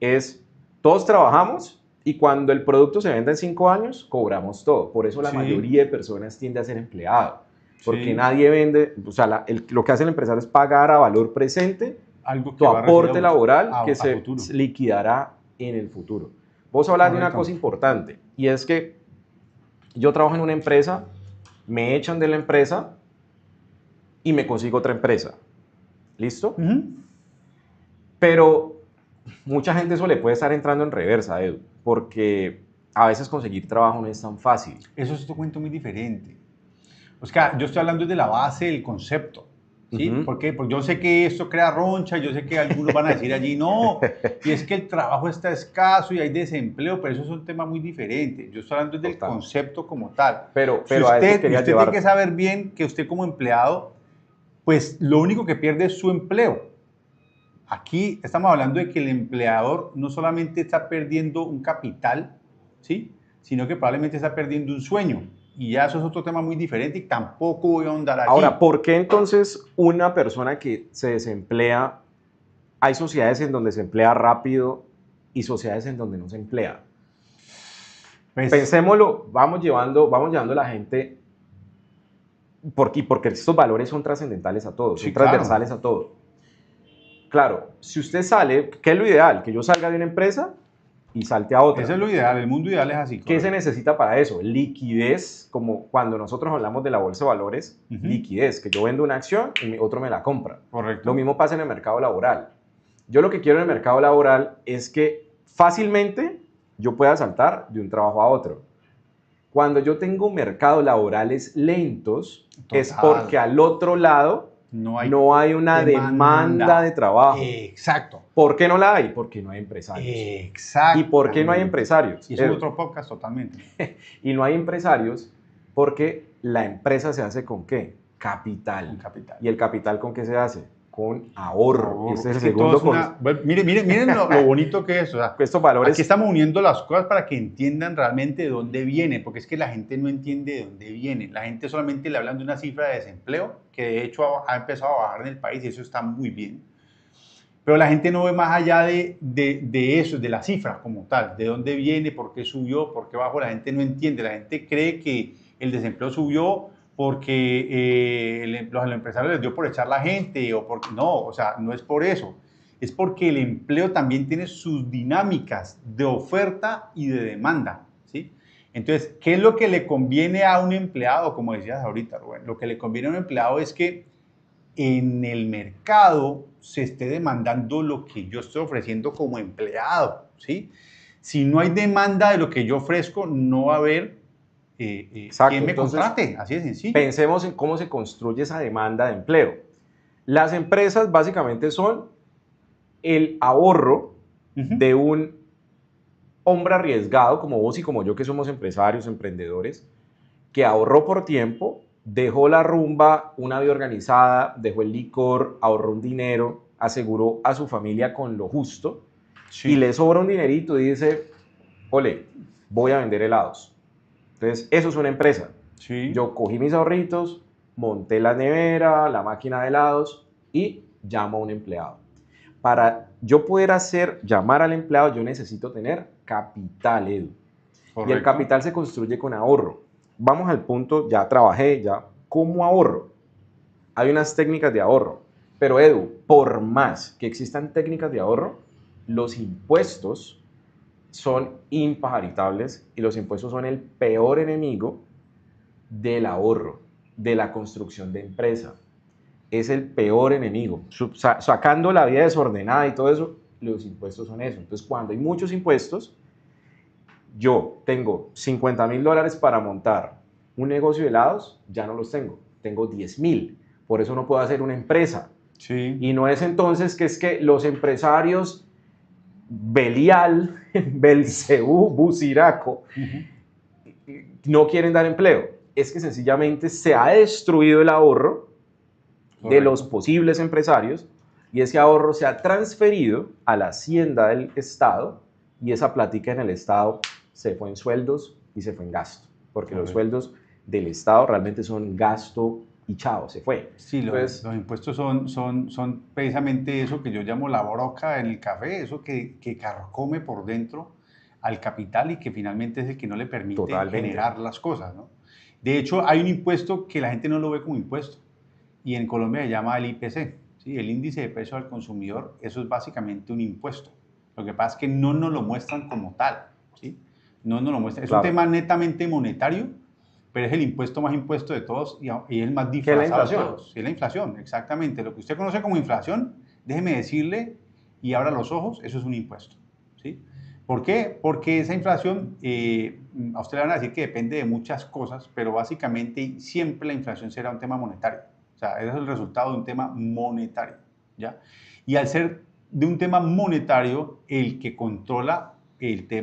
Speaker 1: es, todos trabajamos y cuando el producto se vende en 5 años, cobramos todo, por eso la
Speaker 2: Sí,
Speaker 1: mayoría de personas tiende a ser empleado, porque
Speaker 2: sí,
Speaker 1: nadie vende, o sea, lo que hace el empresario es pagar a valor presente
Speaker 2: algo
Speaker 1: tu
Speaker 2: que va a recibir
Speaker 1: aporte laboral que
Speaker 2: a
Speaker 1: se
Speaker 2: futuro.
Speaker 1: liquidará en el futuro. Vos hablas de una
Speaker 2: Correcto.
Speaker 1: cosa importante y es que yo trabajo en una empresa, me echan de la empresa y me consigo otra empresa. ¿Listo?
Speaker 2: Ujú.
Speaker 1: Pero mucha gente eso le puede estar entrando en reversa, Edu, porque a veces conseguir trabajo no es tan fácil.
Speaker 2: Eso es otro cuento muy diferente. O sea, yo estoy hablando de la base del concepto, ¿sí?
Speaker 1: Ujú.
Speaker 2: ¿Por qué? Porque yo sé que esto crea roncha, yo sé que algunos van a decir allí, no, y es que el trabajo está escaso y hay desempleo, pero eso es un tema muy diferente. Yo estoy hablando del
Speaker 1: Total.
Speaker 2: concepto como tal. Si
Speaker 1: Pero a eso quería
Speaker 2: usted tiene que
Speaker 1: llevarte.
Speaker 2: saber bien que usted como empleado, pues lo único que pierde es su empleo. Aquí estamos hablando de que el empleador no solamente está perdiendo un capital, ¿sí? Sino que probablemente está perdiendo un sueño. Y ya eso es otro tema muy diferente y tampoco voy a ahondar
Speaker 1: Ahora,
Speaker 2: allí.
Speaker 1: ¿por qué entonces una persona que se desemplea, hay sociedades en donde se emplea rápido y sociedades en donde no se emplea?
Speaker 2: Pues,
Speaker 1: Pensémoslo, vamos llevando a la gente, porque estos valores son trascendentales a todos, son
Speaker 2: sí, claro.
Speaker 1: transversales a todo. Claro, si usted sale, ¿qué es lo ideal? Que yo salga de una empresa y salte a
Speaker 2: Eso
Speaker 1: otra.
Speaker 2: es lo ideal. El mundo ideal es así,
Speaker 1: ¿Qué se
Speaker 2: correcto.
Speaker 1: necesita para eso? Liquidez, como cuando nosotros hablamos de la bolsa de valores,
Speaker 2: Ujú.
Speaker 1: liquidez, que yo vendo una acción y otro me la compra. Lo
Speaker 2: Correcto.
Speaker 1: mismo pasa en el mercado laboral. Yo lo que quiero en el mercado laboral es que fácilmente yo pueda saltar de un trabajo a otro. Cuando yo tengo mercados laborales lentos, es porque
Speaker 2: Total.
Speaker 1: al otro lado
Speaker 2: No hay
Speaker 1: no hay una demanda de
Speaker 2: demanda.
Speaker 1: trabajo.
Speaker 2: Exacto.
Speaker 1: ¿Por qué no la hay? Porque no hay empresarios. ¿Y por qué no hay
Speaker 2: Exactamente.
Speaker 1: empresarios?
Speaker 2: Y eso es otro podcast totalmente.
Speaker 1: Y no hay empresarios porque la empresa se hace ¿con qué?
Speaker 2: Con
Speaker 1: Capital.
Speaker 2: capital.
Speaker 1: ¿Y el capital con qué se hace? Con ahorro.
Speaker 2: Ahorro.
Speaker 1: Ese es
Speaker 2: Es
Speaker 1: el
Speaker 2: que todo
Speaker 1: segundo
Speaker 2: es una. Bueno, miren lo bonito que es. O sea,
Speaker 1: estos
Speaker 2: aquí
Speaker 1: valores.
Speaker 2: estamos uniendo las cosas para que entiendan realmente de dónde viene, porque es que la gente no entiende de dónde viene. La gente solamente le hablan de una cifra de desempleo que de hecho ha empezado a bajar en el país y eso está muy bien. Pero la gente no ve más allá de eso, de la cifra como tal, de dónde viene, por qué subió, por qué bajó. La gente no entiende. La gente cree que el desempleo subió porque los empresarios les dio por echar la gente o porque no, o sea, no es por eso. Es porque el empleo también tiene sus dinámicas de oferta y de demanda, ¿sí? Entonces, ¿qué es lo que le conviene a un empleado? Como decías ahorita, Rubén, lo que le conviene a un empleado es que en el mercado se esté demandando lo que yo estoy ofreciendo como empleado, ¿sí? Si no hay demanda de lo que yo ofrezco, no va a haber
Speaker 1: Exacto.
Speaker 2: quien me
Speaker 1: Entonces,
Speaker 2: contrate, así de sencillo.
Speaker 1: pensemos en cómo se construye esa demanda de empleo. Las empresas básicamente son el ahorro
Speaker 2: Ujú.
Speaker 1: de un hombre arriesgado como vos y como yo que somos empresarios, emprendedores, que ahorró por tiempo, dejó la rumba, una vida organizada, dejó el licor, ahorró un dinero, aseguró a su familia con lo justo y
Speaker 2: Sí,
Speaker 1: le sobra un dinerito y dice, ole, voy a vender helados. Entonces, eso es una empresa.
Speaker 2: sí,
Speaker 1: Yo cogí mis ahorritos, monté la nevera, la máquina de helados y llamo a un empleado. Para yo poder llamar al empleado, yo necesito tener capital, Edu. Y el
Speaker 2: correcto.
Speaker 1: capital se construye con ahorro. Vamos al punto, ya trabajé, ya, ¿cómo ahorro? Hay unas técnicas de ahorro. Pero Edu, por más que existan técnicas de ahorro, los impuestos son impajaritables y los impuestos son el peor enemigo del ahorro, de la construcción de empresa. Es el peor enemigo. Sacando la vida desordenada y todo eso, los impuestos son eso. Entonces, cuando hay muchos impuestos, yo tengo $50,000 para montar un negocio de helados, ya no los tengo, tengo 10,000. Por eso no puedo hacer una empresa.
Speaker 2: Sí,
Speaker 1: Y no es entonces que es que los empresarios Belial, Belcebú, Buciraco,
Speaker 2: ujú,
Speaker 1: no quieren dar empleo. Es que sencillamente se ha destruido el ahorro de los
Speaker 2: correcto.
Speaker 1: posibles empresarios y ese ahorro se ha transferido a la hacienda del Estado y esa plática en el Estado se fue en sueldos y se fue en gasto, porque los
Speaker 2: Correcto.
Speaker 1: sueldos del Estado realmente son gasto y chao, se fue.
Speaker 2: Sí,
Speaker 1: Entonces,
Speaker 2: los impuestos son precisamente eso que yo llamo la broca en el café, eso que carcome por dentro al capital y que finalmente es el que no le permite
Speaker 1: totalmente.
Speaker 2: generar las cosas, ¿no? De hecho, hay un impuesto que la gente no lo ve como impuesto y en Colombia se llama el IPC, ¿sí? El índice de precio al consumidor, eso es básicamente un impuesto. Lo que pasa es que no nos lo muestran como tal, ¿sí? No nos lo muestran. Es un
Speaker 1: Claro.
Speaker 2: tema netamente monetario, pero es el impuesto más impuesto de todos y el más
Speaker 1: ¿Qué es la
Speaker 2: disfrazado de
Speaker 1: inflación?
Speaker 2: todos. Es la inflación, exactamente. Lo que usted conoce como inflación, déjeme decirle y abra los ojos, eso es un impuesto, ¿sí? ¿Por qué? Porque esa inflación, a usted le van a decir que depende de muchas cosas, pero básicamente siempre la inflación será un tema monetario. O sea, ese es el resultado de un tema monetario, ¿ya? Y al ser de un tema monetario, el que controla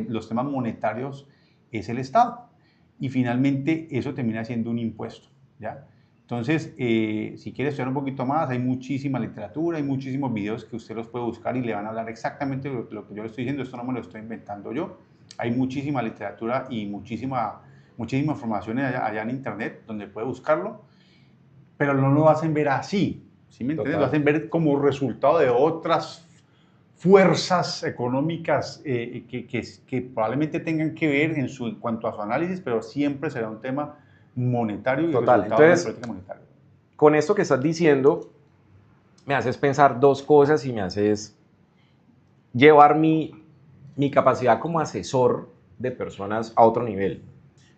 Speaker 2: los temas monetarios es el Estado. Y finalmente eso termina siendo un impuesto, ¿ya? Entonces, si quiere estudiar un poquito más, hay muchísima literatura, hay muchísimos videos que usted los puede buscar y le van a hablar exactamente lo que yo le estoy diciendo. Esto no me lo estoy inventando yo. Hay muchísima literatura y muchísima información allá en internet donde puede buscarlo, pero no lo hacen ver así, ¿sí me entiendes? Lo
Speaker 1: Total.
Speaker 2: hacen ver como resultado de otras fuerzas económicas que probablemente tengan que ver en cuanto a su análisis, pero siempre será un tema monetario y
Speaker 1: Total.
Speaker 2: resultado de una
Speaker 1: Entonces,
Speaker 2: política monetaria.
Speaker 1: con esto que estás diciendo, me haces pensar dos cosas y me haces llevar mi capacidad como asesor de personas a otro nivel.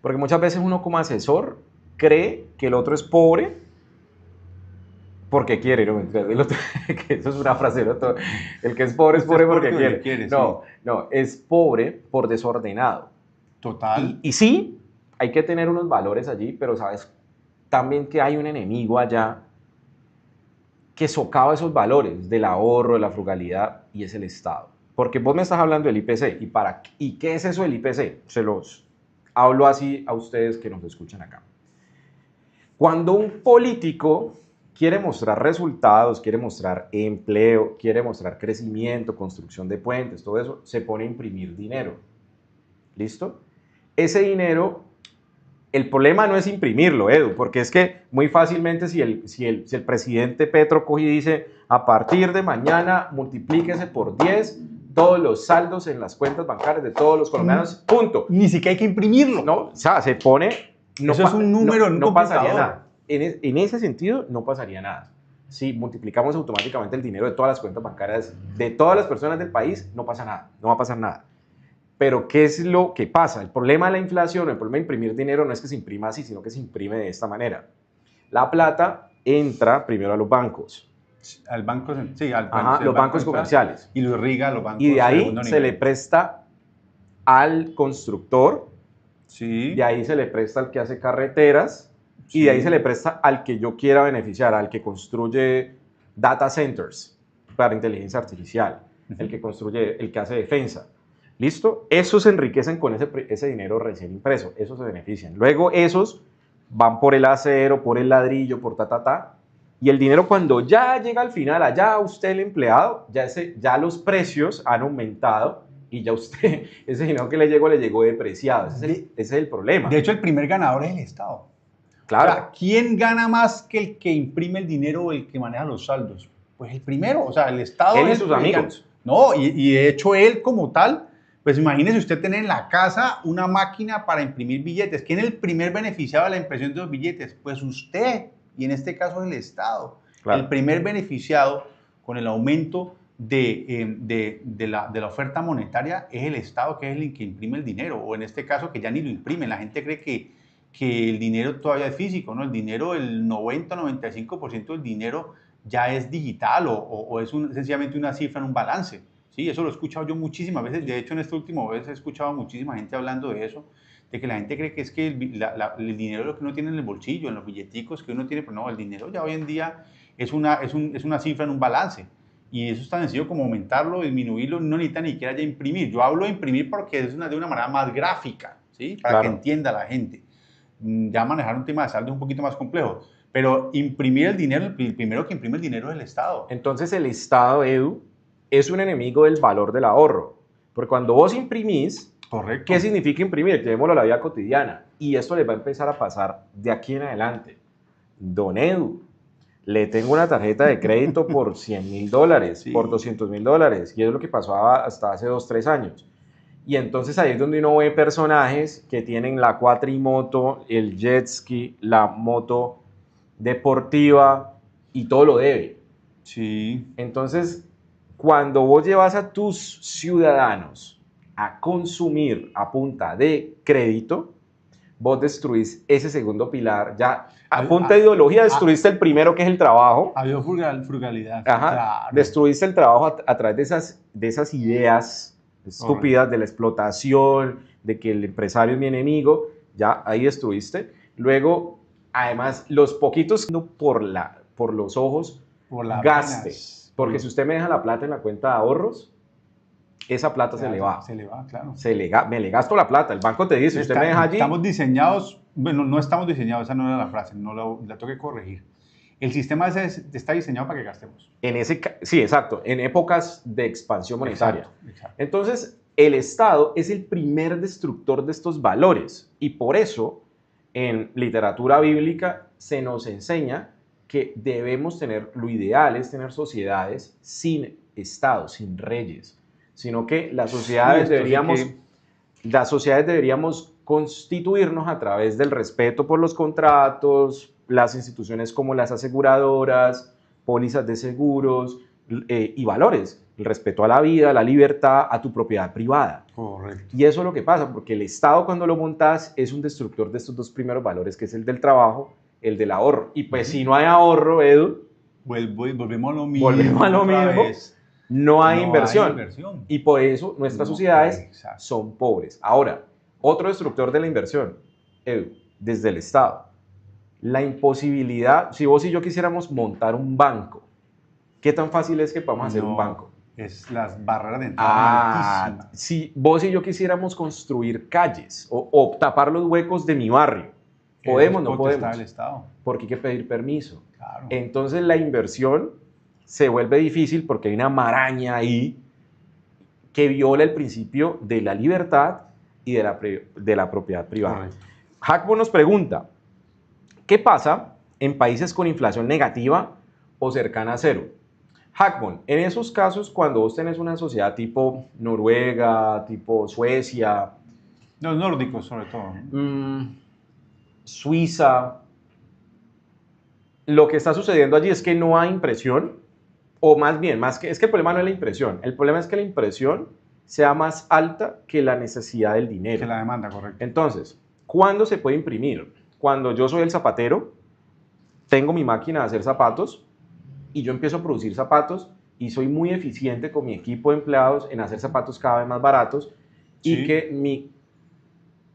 Speaker 1: Porque muchas veces uno como asesor cree que el otro es pobre porque quiere, ¿no? Que eso es una frase, ¿no? El que es
Speaker 2: Usted es
Speaker 1: pobre
Speaker 2: pobre
Speaker 1: porque
Speaker 2: porque
Speaker 1: quiere.
Speaker 2: quiere, sí.
Speaker 1: No, no, es pobre por desordenado.
Speaker 2: Total.
Speaker 1: Y sí, hay que tener unos valores allí, pero sabes también que hay un enemigo allá que socava esos valores del ahorro, de la frugalidad, y es el Estado. Porque vos me estás hablando del IPC, ¿y qué es eso del IPC? Se los hablo así a ustedes que nos escuchan acá. Cuando un político quiere mostrar resultados, quiere mostrar empleo, quiere mostrar crecimiento, construcción de puentes, todo eso, se pone a imprimir dinero. ¿Listo? Ese dinero, el problema no es imprimirlo, Edu, porque es que muy fácilmente si el presidente Petro coge y dice, a partir de mañana multiplíquese por 10 todos los saldos en las cuentas bancarias de todos los colombianos, punto.
Speaker 2: Ni siquiera hay que imprimirlo.
Speaker 1: No, o sea, se pone... No,
Speaker 2: eso es un número en un
Speaker 1: no pasaría
Speaker 2: computador.
Speaker 1: nada. En ese sentido, no pasaría nada. Si multiplicamos automáticamente el dinero de todas las cuentas bancarias de todas las personas del país, no pasa nada, no va a pasar nada. Pero ¿qué es lo que pasa? El problema de la inflación, el problema de imprimir dinero no es que se imprima así, sino que se imprime de esta manera. La plata entra primero a los bancos.
Speaker 2: Al banco, sí,
Speaker 1: Ajá, los
Speaker 2: banco
Speaker 1: bancos
Speaker 2: entra
Speaker 1: comerciales.
Speaker 2: y lo irriga a los bancos
Speaker 1: Y de
Speaker 2: de
Speaker 1: ahí
Speaker 2: segundo
Speaker 1: se le
Speaker 2: nivel.
Speaker 1: presta al constructor,
Speaker 2: Sí.
Speaker 1: de ahí se le presta al que hace carreteras, y de ahí se le presta al que yo quiera beneficiar, al que construye data centers para inteligencia artificial, el que construye, el que hace defensa. ¿Listo? Esos se enriquecen con ese dinero recién impreso, esos se benefician. Luego esos van por el acero, por el ladrillo, por y el dinero cuando ya llega al final, allá usted el empleado, ya los precios han aumentado y ya usted, ese dinero que le llegó depreciado. Ese es el problema.
Speaker 2: De hecho, el primer ganador es el Estado.
Speaker 1: Claro.
Speaker 2: O sea, ¿quién gana más que el que imprime el dinero o el que maneja los saldos? Pues el primero, o sea, el Estado.
Speaker 1: Él y sus amigos.
Speaker 2: No, y de hecho él como tal, pues imagínese usted tener en la casa una máquina para imprimir billetes. ¿Quién es el primer beneficiado de la impresión de los billetes? Pues usted, y en este caso el Estado. Claro. El primer beneficiado con el aumento de la oferta monetaria es el Estado, que es el que imprime el dinero, o en este caso que ya ni lo imprime. La gente cree que el dinero todavía es físico, ¿no? El dinero, el 90-95% del dinero ya es digital o es sencillamente una cifra en un balance. Sí, eso lo he escuchado yo muchísimas veces. De hecho, en esta última vez he escuchado a muchísima gente hablando de eso, de que la gente cree que es que el dinero es lo que uno tiene en el bolsillo, en los billeticos que uno tiene, pero no, el dinero ya hoy en día es una cifra en un balance. Y eso es tan sencillo como aumentarlo, disminuirlo, no necesita ni siquiera ya imprimir. Yo hablo de imprimir porque es de una manera más gráfica, ¿sí? Para que entienda la gente. Ya manejar un tema de saldo es un poquito más complejo, pero imprimir el dinero, el primero que imprime el dinero es el Estado.
Speaker 1: Entonces el Estado, Edu, es un enemigo del valor del ahorro, porque cuando vos imprimís,
Speaker 2: correcto.
Speaker 1: ¿Qué significa imprimir? Llevémoslo a la vida cotidiana, y esto les va a empezar a pasar de aquí en adelante. Don Edu, le tengo una tarjeta de crédito por $100.000,
Speaker 2: Sí.
Speaker 1: por $200.000, y es lo que pasaba hasta hace 2, 3 años. Y entonces ahí es donde uno ve personajes que tienen la cuatrimoto, el jet ski, la moto deportiva y todo lo debe.
Speaker 2: Sí.
Speaker 1: Entonces, cuando vos llevas a tus ciudadanos a consumir a punta de crédito, vos destruís ese segundo pilar. Ya a punta de ideología destruiste el primero, que es el trabajo.
Speaker 2: Había frugalidad.
Speaker 1: Ajá,
Speaker 2: Claro.
Speaker 1: destruiste el trabajo a través de esas ideas estúpidas de la explotación, de que el empresario es mi enemigo. Ya ahí destruiste. Luego, además, los poquitos por los ojos,
Speaker 2: Por las
Speaker 1: gaste.
Speaker 2: venas.
Speaker 1: Porque si usted me deja la plata en la cuenta de ahorros, esa plata se le va.
Speaker 2: Se le va, claro.
Speaker 1: Me le gasto la plata. El banco te dice, usted me deja allí.
Speaker 2: Estamos diseñados, bueno, no estamos diseñados, esa no era la frase, no la tengo que corregir. El sistema está diseñado para que gastemos.
Speaker 1: Sí, exacto, en épocas de expansión monetaria.
Speaker 2: Exacto.
Speaker 1: Entonces, el Estado es el primer destructor de estos valores, y por eso en literatura bíblica se nos enseña que debemos tener, lo ideal es tener sociedades sin Estado, sin reyes, sino que las sociedades deberíamos constituirnos a través del respeto por los contratos, las instituciones como las aseguradoras, pólizas de seguros y valores, el respeto a la vida, a la libertad, a tu propiedad privada.
Speaker 2: Correcto.
Speaker 1: Y eso es lo que pasa, porque el Estado, cuando lo montas, es un destructor de estos dos primeros valores, que es el del trabajo, el del ahorro. Y pues si no hay ahorro, Edu,
Speaker 2: volvemos a lo mismo.
Speaker 1: No hay inversión. Y por eso nuestras sociedades son pobres. Ahora, otro destructor de la inversión, Edu, desde el Estado. La imposibilidad, si vos y yo quisiéramos montar un banco, ¿qué tan fácil es que podamos hacer un banco?
Speaker 2: Es las barreras de entrada altísimas.
Speaker 1: Si vos y yo quisiéramos construir calles o tapar los huecos de mi barrio, ¿podemos? No podemos.
Speaker 2: Del Estado.
Speaker 1: Porque hay que pedir permiso.
Speaker 2: Claro.
Speaker 1: Entonces la inversión se vuelve difícil porque hay una maraña ahí que viola el principio de la libertad y de la propiedad privada.
Speaker 2: Correcto.
Speaker 1: Hackbo nos pregunta, ¿qué pasa en países con inflación negativa o cercana a cero? Hackbon, en esos casos, cuando vos tenés una sociedad tipo Noruega, tipo Suecia,
Speaker 2: los nórdicos sobre todo,
Speaker 1: Suiza, lo que está sucediendo allí es que no hay impresión, o más bien, es que el problema no es la impresión, el problema es que la impresión sea más alta que la necesidad del dinero.
Speaker 2: Que la demanda, correcto.
Speaker 1: Entonces, ¿cuándo se puede imprimir? Cuando yo soy el zapatero, tengo mi máquina de hacer zapatos y yo empiezo a producir zapatos y soy muy eficiente con mi equipo de empleados en hacer zapatos cada vez más baratos y que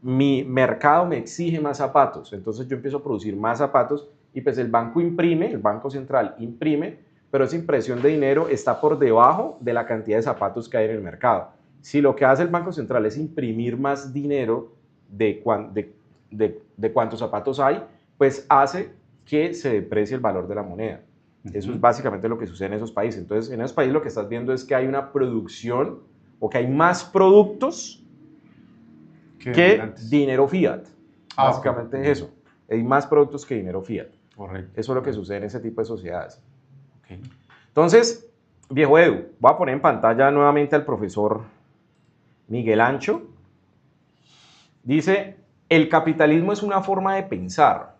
Speaker 1: mi mercado me exige más zapatos. Entonces yo empiezo a producir más zapatos y pues el banco imprime, el Banco Central imprime, pero esa impresión de dinero está por debajo de la cantidad de zapatos que hay en el mercado. Si lo que hace el Banco Central es imprimir más dinero de cuántos zapatos hay, pues hace que se deprecie el valor de la moneda. Eso es básicamente lo que sucede en esos países. Entonces, en esos países lo que estás viendo es que hay una producción o que hay más productos que dinero fiat. Básicamente es eso. Hay más productos que dinero fiat.
Speaker 2: Correcto.
Speaker 1: Eso es lo que sucede en ese tipo de sociedades. Okay. Entonces, viejo Edu, voy a poner en pantalla nuevamente al profesor Miguel Ancho. Dice, el capitalismo es una forma de pensar,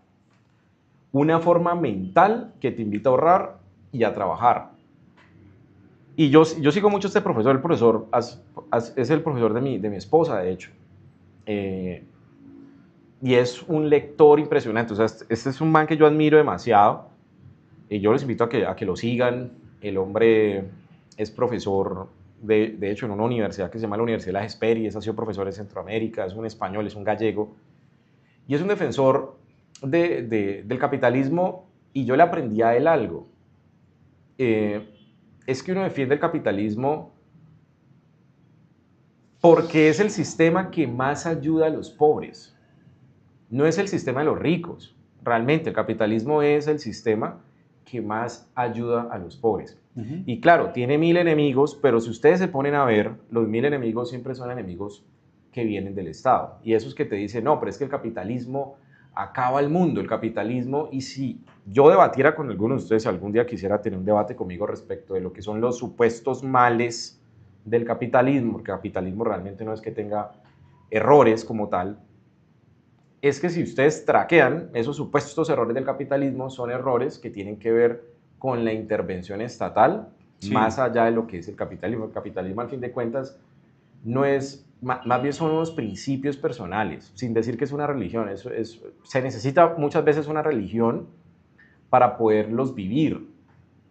Speaker 1: una forma mental que te invita a ahorrar y a trabajar. Y yo sigo mucho a este profesor, el profesor es el profesor de mi esposa, de hecho. Y es un lector impresionante. O sea, este es un man que yo admiro demasiado. Y yo les invito a que lo sigan. El hombre es profesor, de hecho, en una universidad que se llama la Universidad de las Hesperias. Ha sido profesor en Centroamérica, es un español, es un gallego. Y es un defensor del capitalismo. Y yo le aprendí a él algo. Es que uno defiende el capitalismo porque es el sistema que más ayuda a los pobres. No es el sistema de los ricos. Realmente el capitalismo es el sistema que más ayuda a los pobres. Y claro, tiene 1000 enemigos, pero si ustedes se ponen a ver, los 1000 enemigos siempre son enemigos que vienen del Estado. Y esos que te dicen, no, pero es que el capitalismo acaba el mundo, el capitalismo, y si yo debatiera con algunos de ustedes, si algún día quisiera tener un debate conmigo respecto de lo que son los supuestos males del capitalismo, porque el capitalismo realmente no es que tenga errores como tal, es que si ustedes traquean esos supuestos errores del capitalismo, son errores que tienen que ver con la intervención estatal, más
Speaker 2: Sí.
Speaker 1: allá de lo que es el capitalismo. El capitalismo, al fin de cuentas, no es, más bien son unos principios personales, sin decir que es una religión. Se necesita muchas veces una religión para poderlos vivir,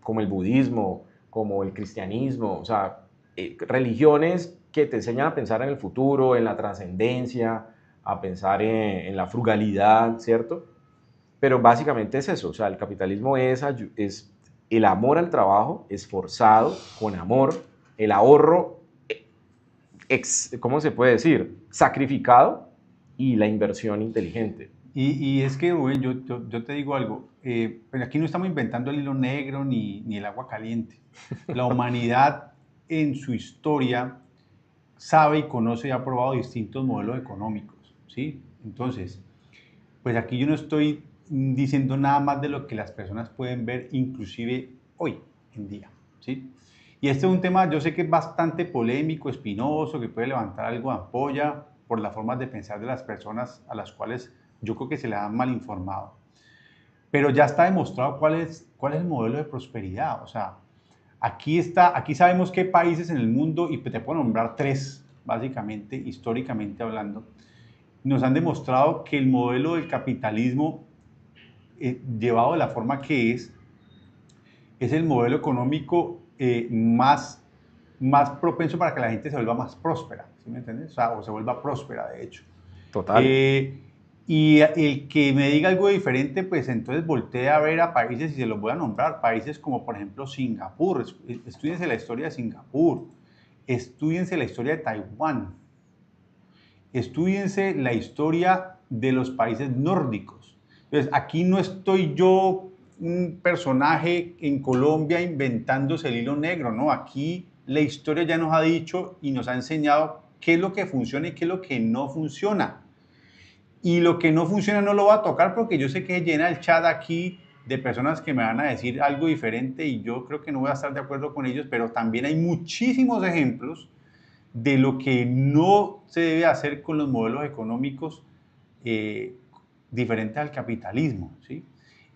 Speaker 1: como el budismo, como el cristianismo, o sea, religiones que te enseñan a pensar en el futuro, en la trascendencia, a pensar en la frugalidad, ¿cierto? Pero básicamente es eso, o sea, el capitalismo es el amor al trabajo, esforzado, con amor, el ahorro, ¿cómo se puede decir? Sacrificado y la inversión inteligente.
Speaker 2: Y es que, Rubén, yo te digo algo, pues aquí no estamos inventando el hilo negro ni el agua caliente. La humanidad en su historia sabe y conoce y ha probado distintos modelos económicos, ¿sí? Entonces, pues aquí yo no estoy diciendo nada más de lo que las personas pueden ver, inclusive hoy en día, ¿sí? Y este es un tema, yo sé que es bastante polémico, espinoso, que puede levantar algo de ampolla por las formas de pensar de las personas a las cuales yo creo que se le han mal informado. Pero ya está demostrado cuál es el modelo de prosperidad. O sea, aquí sabemos qué países en el mundo, y te puedo nombrar tres, básicamente, históricamente hablando, nos han demostrado que el modelo del capitalismo, llevado de la forma que es el modelo económico más propenso para que la gente se vuelva más próspera, ¿sí me entiendes? O se vuelva próspera, de hecho.
Speaker 1: Total.
Speaker 2: Eh, y el que me diga algo diferente, pues entonces voltee a ver a países, y se los voy a nombrar, países como por ejemplo Singapur. Estudiense la historia de Singapur, estudiense la historia de Taiwán, estudiense la historia de los países nórdicos. Entonces, aquí no estoy yo, un personaje en Colombia inventándose el hilo negro, ¿no? Aquí la historia ya nos ha dicho y nos ha enseñado qué es lo que funciona y qué es lo que no funciona. Y lo que no funciona no lo voy a tocar porque yo sé que llena el chat aquí de personas que me van a decir algo diferente y yo creo que no voy a estar de acuerdo con ellos, pero también hay muchísimos ejemplos de lo que no se debe hacer con los modelos económicos eh, diferentes al capitalismo, ¿sí?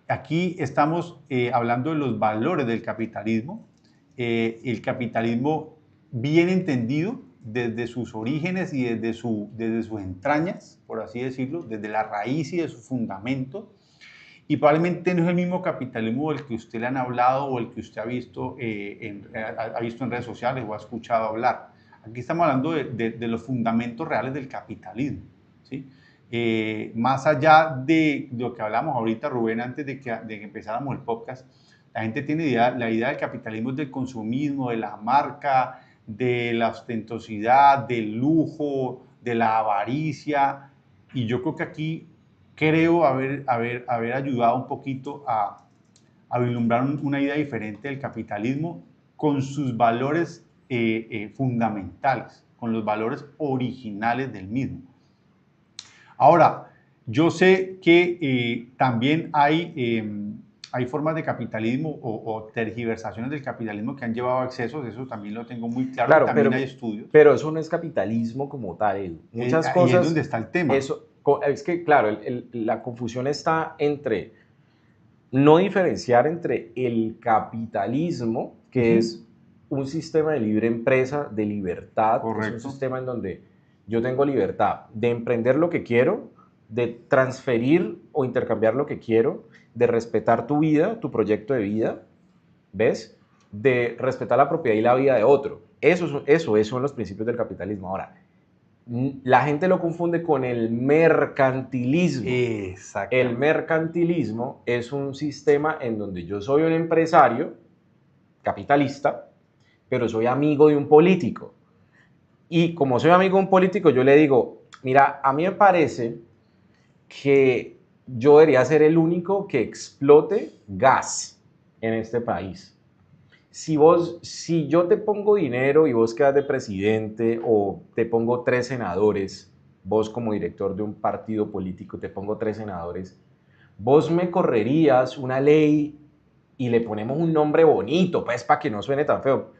Speaker 2: Aquí estamos hablando de los valores del capitalismo. El capitalismo bien entendido desde sus orígenes y desde sus entrañas, por así decirlo, desde la raíz y de su fundamento. Y probablemente no es el mismo capitalismo del que usted le han hablado o el que usted ha visto en redes sociales o ha escuchado hablar. Aquí estamos hablando de los fundamentos reales del capitalismo, ¿sí? Más allá de lo que hablamos ahorita, Rubén, antes de que empezáramos el podcast, la gente tiene la idea del capitalismo del consumismo, de la marca, de la ostentosidad, del lujo, de la avaricia. Y yo creo que aquí creo haber ayudado un poquito a vislumbrar una idea diferente del capitalismo con sus valores fundamentales, con los valores originales del mismo. Ahora, yo sé que también hay formas de capitalismo o tergiversaciones del capitalismo que han llevado a excesos, eso también lo tengo muy claro y
Speaker 1: Claro,
Speaker 2: también hay estudios.
Speaker 1: pero eso no es capitalismo como tal, Edu. Muchas
Speaker 2: Ahí es donde
Speaker 1: cosas,
Speaker 2: está el tema.
Speaker 1: eso, es que, claro, la confusión está entre no diferenciar entre el capitalismo, que
Speaker 2: Ujú.
Speaker 1: es un sistema de libre empresa, de libertad, es un
Speaker 2: Correcto.
Speaker 1: sistema en donde yo tengo libertad de emprender lo que quiero, de transferir o intercambiar lo que quiero, de respetar tu vida, tu proyecto de vida, ¿ves? De respetar la propiedad y la vida de otro. Eso son los principios del capitalismo. Ahora, la gente lo confunde con el mercantilismo. El
Speaker 2: Exactamente.
Speaker 1: mercantilismo es un sistema en donde yo soy un empresario capitalista, pero soy amigo de un político. Y como soy amigo de un político, yo le digo, mira, a mí me parece que yo debería ser el único que explote gas en este país. Si yo te pongo dinero y vos quedas de presidente o te pongo 3 senadores, vos como director de un partido político, te pongo 3 senadores, vos me correrías una ley y le ponemos un nombre bonito, pues para que no suene tan feo.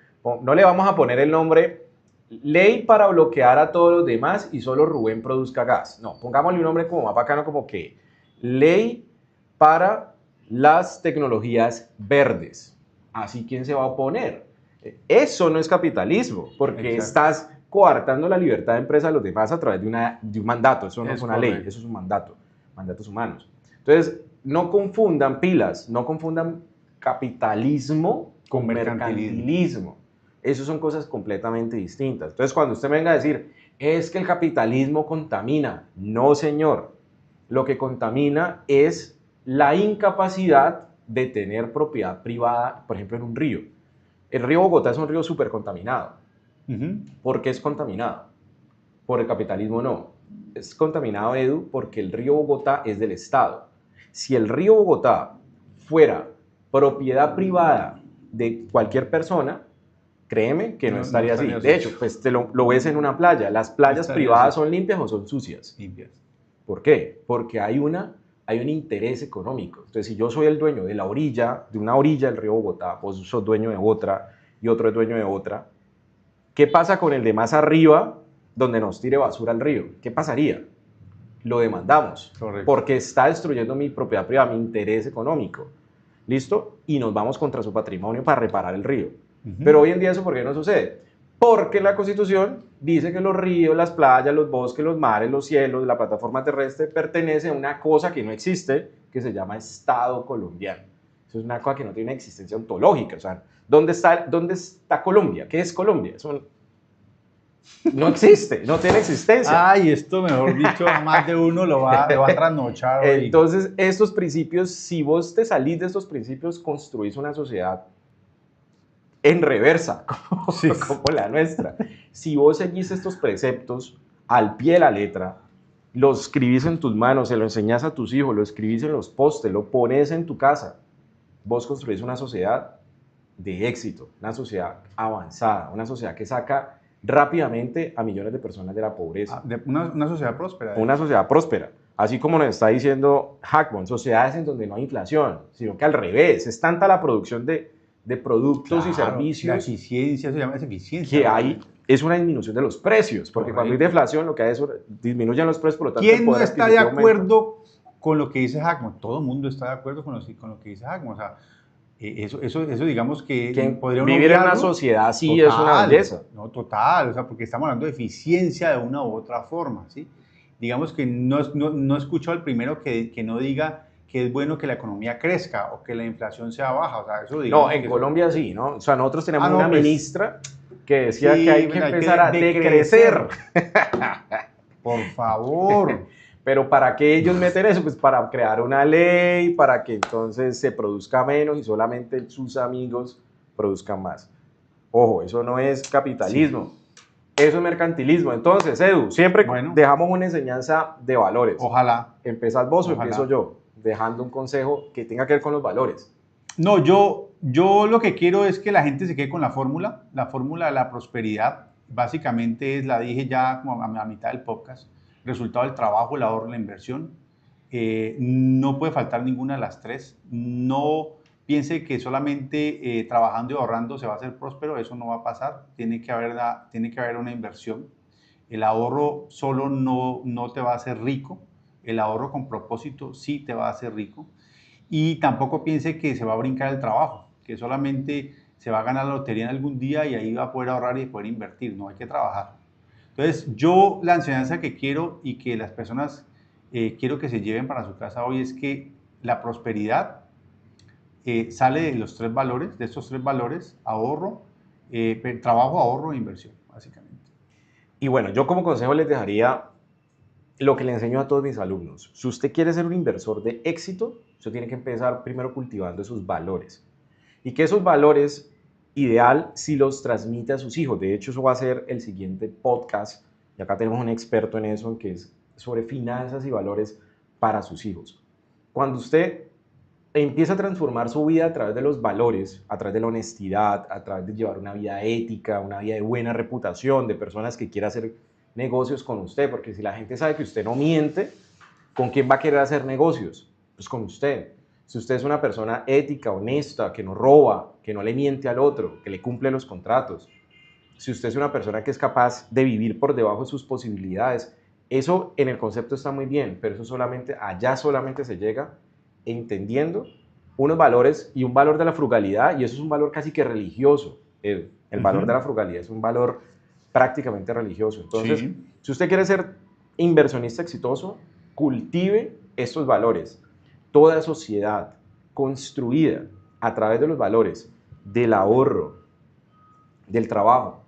Speaker 1: No le vamos a poner el nombre ley para bloquear a todos los demás y solo Rubén produzca gas. No, pongámosle un nombre como más bacano, como que ley para las tecnologías verdes. Así, ¿quién se va a oponer? Eso no es capitalismo, porque
Speaker 2: Exacto.
Speaker 1: estás coartando la libertad de empresa de los demás a través de un mandato. Eso no es una ley, eso es un mandato, mandatos humanos. Entonces, no confundan pilas, no confundan capitalismo con mercantilismo. Esas son cosas completamente distintas. Entonces, cuando usted venga a decir, es que el capitalismo contamina, no, señor. Lo que contamina es la incapacidad de tener propiedad privada, por ejemplo, en un río. El río Bogotá es un río súper contaminado. ¿Por qué es contaminado? Por el capitalismo no. Es contaminado, Edu, porque el río Bogotá es del Estado. Si el río Bogotá fuera propiedad privada de cualquier persona, créeme que no estaría así. De hecho, pues lo ves en una playa. ¿Las playas privadas son limpias o son sucias?
Speaker 2: Limpias.
Speaker 1: ¿Por qué? Porque hay un interés económico. Entonces, si yo soy el dueño de la orilla, de una orilla del río Bogotá, vos sos dueño de otra y otro es dueño de otra, ¿qué pasa con el de más arriba donde nos tire basura al río? ¿Qué pasaría? Lo demandamos.
Speaker 2: Correcto.
Speaker 1: Porque está destruyendo mi propiedad privada, mi interés económico. ¿Listo? Y nos vamos contra su patrimonio para reparar el río. Pero hoy en día eso, ¿por qué no sucede? Porque la Constitución dice que los ríos, las playas, los bosques, los mares, los cielos, la plataforma terrestre pertenece a una cosa que no existe, que se llama Estado colombiano. Eso es una cosa que no tiene existencia ontológica. O sea, ¿dónde está Colombia? ¿Qué es Colombia? Eso no existe, no tiene existencia.
Speaker 2: Ay, esto, mejor dicho, más de uno lo va a trasnochar.
Speaker 1: Entonces, estos principios, si vos te salís de estos principios, construís una sociedad en reversa, como la nuestra. Si vos seguís estos preceptos al pie de la letra, lo escribís en tus manos, se lo enseñás a tus hijos, lo escribís en los postes, lo pones en tu casa, vos construís una sociedad de éxito, una sociedad avanzada, una sociedad que saca rápidamente a millones de personas de la pobreza.
Speaker 2: Una sociedad próspera.
Speaker 1: Una sociedad próspera. Así como nos está diciendo Hackman, sociedades en donde no hay inflación, sino que al revés, es tanta la producción de productos y servicios.
Speaker 2: La eficiencia, eso se llama eficiencia.
Speaker 1: Que hay, es una disminución de los precios, porque cuando hay deflación lo que hay es disminuyen los precios, por lo tanto
Speaker 2: ¿Quién no está de acuerdo con lo que dice Hackman? Todo el mundo está de acuerdo con lo que dice Hackman. O sea, eso digamos que
Speaker 1: podría vivir en una sociedad así total, es una belleza.
Speaker 2: No, total, o sea, porque estamos hablando de eficiencia de una u otra forma, ¿sí? Digamos que no escucho al primero que no diga que es bueno que la economía crezca o que la inflación sea baja. O sea, eso
Speaker 1: no, en Colombia sí, ¿no? O sea, nosotros tenemos una ministra que decía que hay que empezar a decrecer.
Speaker 2: Por favor.
Speaker 1: Pero ¿para qué ellos meten eso? Pues para crear una ley, para que entonces se produzca menos y solamente sus amigos produzcan más. Ojo, eso no es capitalismo. Eso es mercantilismo. Entonces, Edu, siempre dejamos una enseñanza de valores.
Speaker 2: Ojalá.
Speaker 1: ¿Empezás vos o empiezo yo? Dejando un consejo que tenga que ver con los valores.
Speaker 2: No, yo lo que quiero es que la gente se quede con la fórmula de la prosperidad. Básicamente la dije ya como a mitad del podcast, resultado del trabajo, el ahorro, la inversión. No puede faltar ninguna de las tres. No piense que solamente trabajando y ahorrando se va a hacer próspero, eso no va a pasar. Tiene que haber una inversión. El ahorro solo no te va a hacer rico. El ahorro con propósito sí te va a hacer rico. Y tampoco piense que se va a brincar el trabajo, que solamente se va a ganar la lotería en algún día y ahí va a poder ahorrar y poder invertir. No, hay que trabajar. Entonces, yo la enseñanza que quiero y que las personas quiero que se lleven para su casa hoy es que la prosperidad sale de los tres valores, de estos tres valores: ahorro, trabajo, ahorro e inversión, básicamente.
Speaker 1: Y bueno, yo como consejo les dejaría lo que le enseño a todos mis alumnos. Si usted quiere ser un inversor de éxito, usted tiene que empezar primero cultivando esos valores. Y que esos valores, ideal, si los transmite a sus hijos. De hecho, eso va a ser el siguiente podcast. Y acá tenemos un experto en eso, que es sobre finanzas y valores para sus hijos. Cuando usted empieza a transformar su vida a través de los valores, a través de la honestidad, a través de llevar una vida ética, una vida de buena reputación, de personas que quiera hacer negocios con usted, porque si la gente sabe que usted no miente, ¿con quién va a querer hacer negocios? Pues con usted. Si usted es una persona ética, honesta, que no roba, que no le miente al otro, que le cumple los contratos, si usted es una persona que es capaz de vivir por debajo de sus posibilidades, eso en el concepto está muy bien, pero eso solamente, allá solamente se llega entendiendo unos valores y un valor de la frugalidad, y eso es un valor casi que religioso. El valor de la frugalidad es un valor prácticamente religioso. Entonces,
Speaker 2: Sí.
Speaker 1: si usted quiere ser inversionista exitoso, cultive estos valores. Toda sociedad construida a través de los valores del ahorro, del trabajo,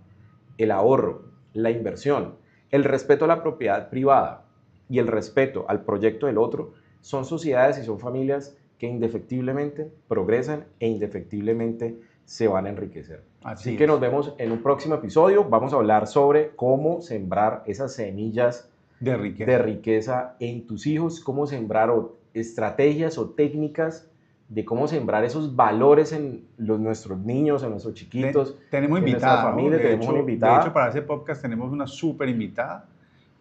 Speaker 1: el ahorro, la inversión, el respeto a la propiedad privada y el respeto al proyecto del otro, son sociedades y son familias que indefectiblemente progresan e indefectiblemente se van a enriquecer. Así
Speaker 2: Así
Speaker 1: que nos
Speaker 2: es.
Speaker 1: vemos en un próximo episodio. Vamos a hablar sobre cómo sembrar esas semillas
Speaker 2: De
Speaker 1: de
Speaker 2: riqueza.
Speaker 1: riqueza en tus hijos, cómo sembrar estrategias o técnicas de cómo sembrar esos valores en nuestros niños, en nuestros chiquitos,
Speaker 2: Tenemos
Speaker 1: en nuestra
Speaker 2: invitada, ¿no?
Speaker 1: familia. Tenemos una
Speaker 2: De hecho,
Speaker 1: invitada.
Speaker 2: para ese podcast tenemos una súper invitada.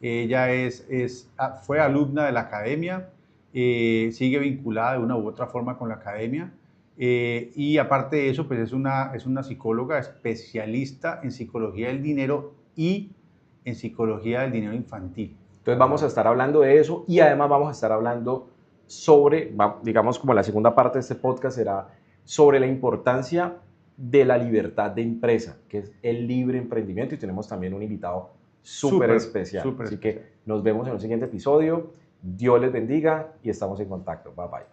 Speaker 2: Ella fue alumna de la academia, sigue vinculada de una u otra forma con la academia. Y aparte de eso, pues es una psicóloga especialista en psicología del dinero y en psicología del dinero infantil.
Speaker 1: Entonces vamos a estar hablando de eso y además vamos a estar hablando sobre, digamos como la segunda parte de este podcast será sobre la importancia de la libertad de empresa, que es el libre emprendimiento, y tenemos también un invitado súper
Speaker 2: Súper,
Speaker 1: especial.
Speaker 2: súper
Speaker 1: Así
Speaker 2: especial.
Speaker 1: que nos vemos en un siguiente episodio. Dios les bendiga y estamos en contacto. Bye bye.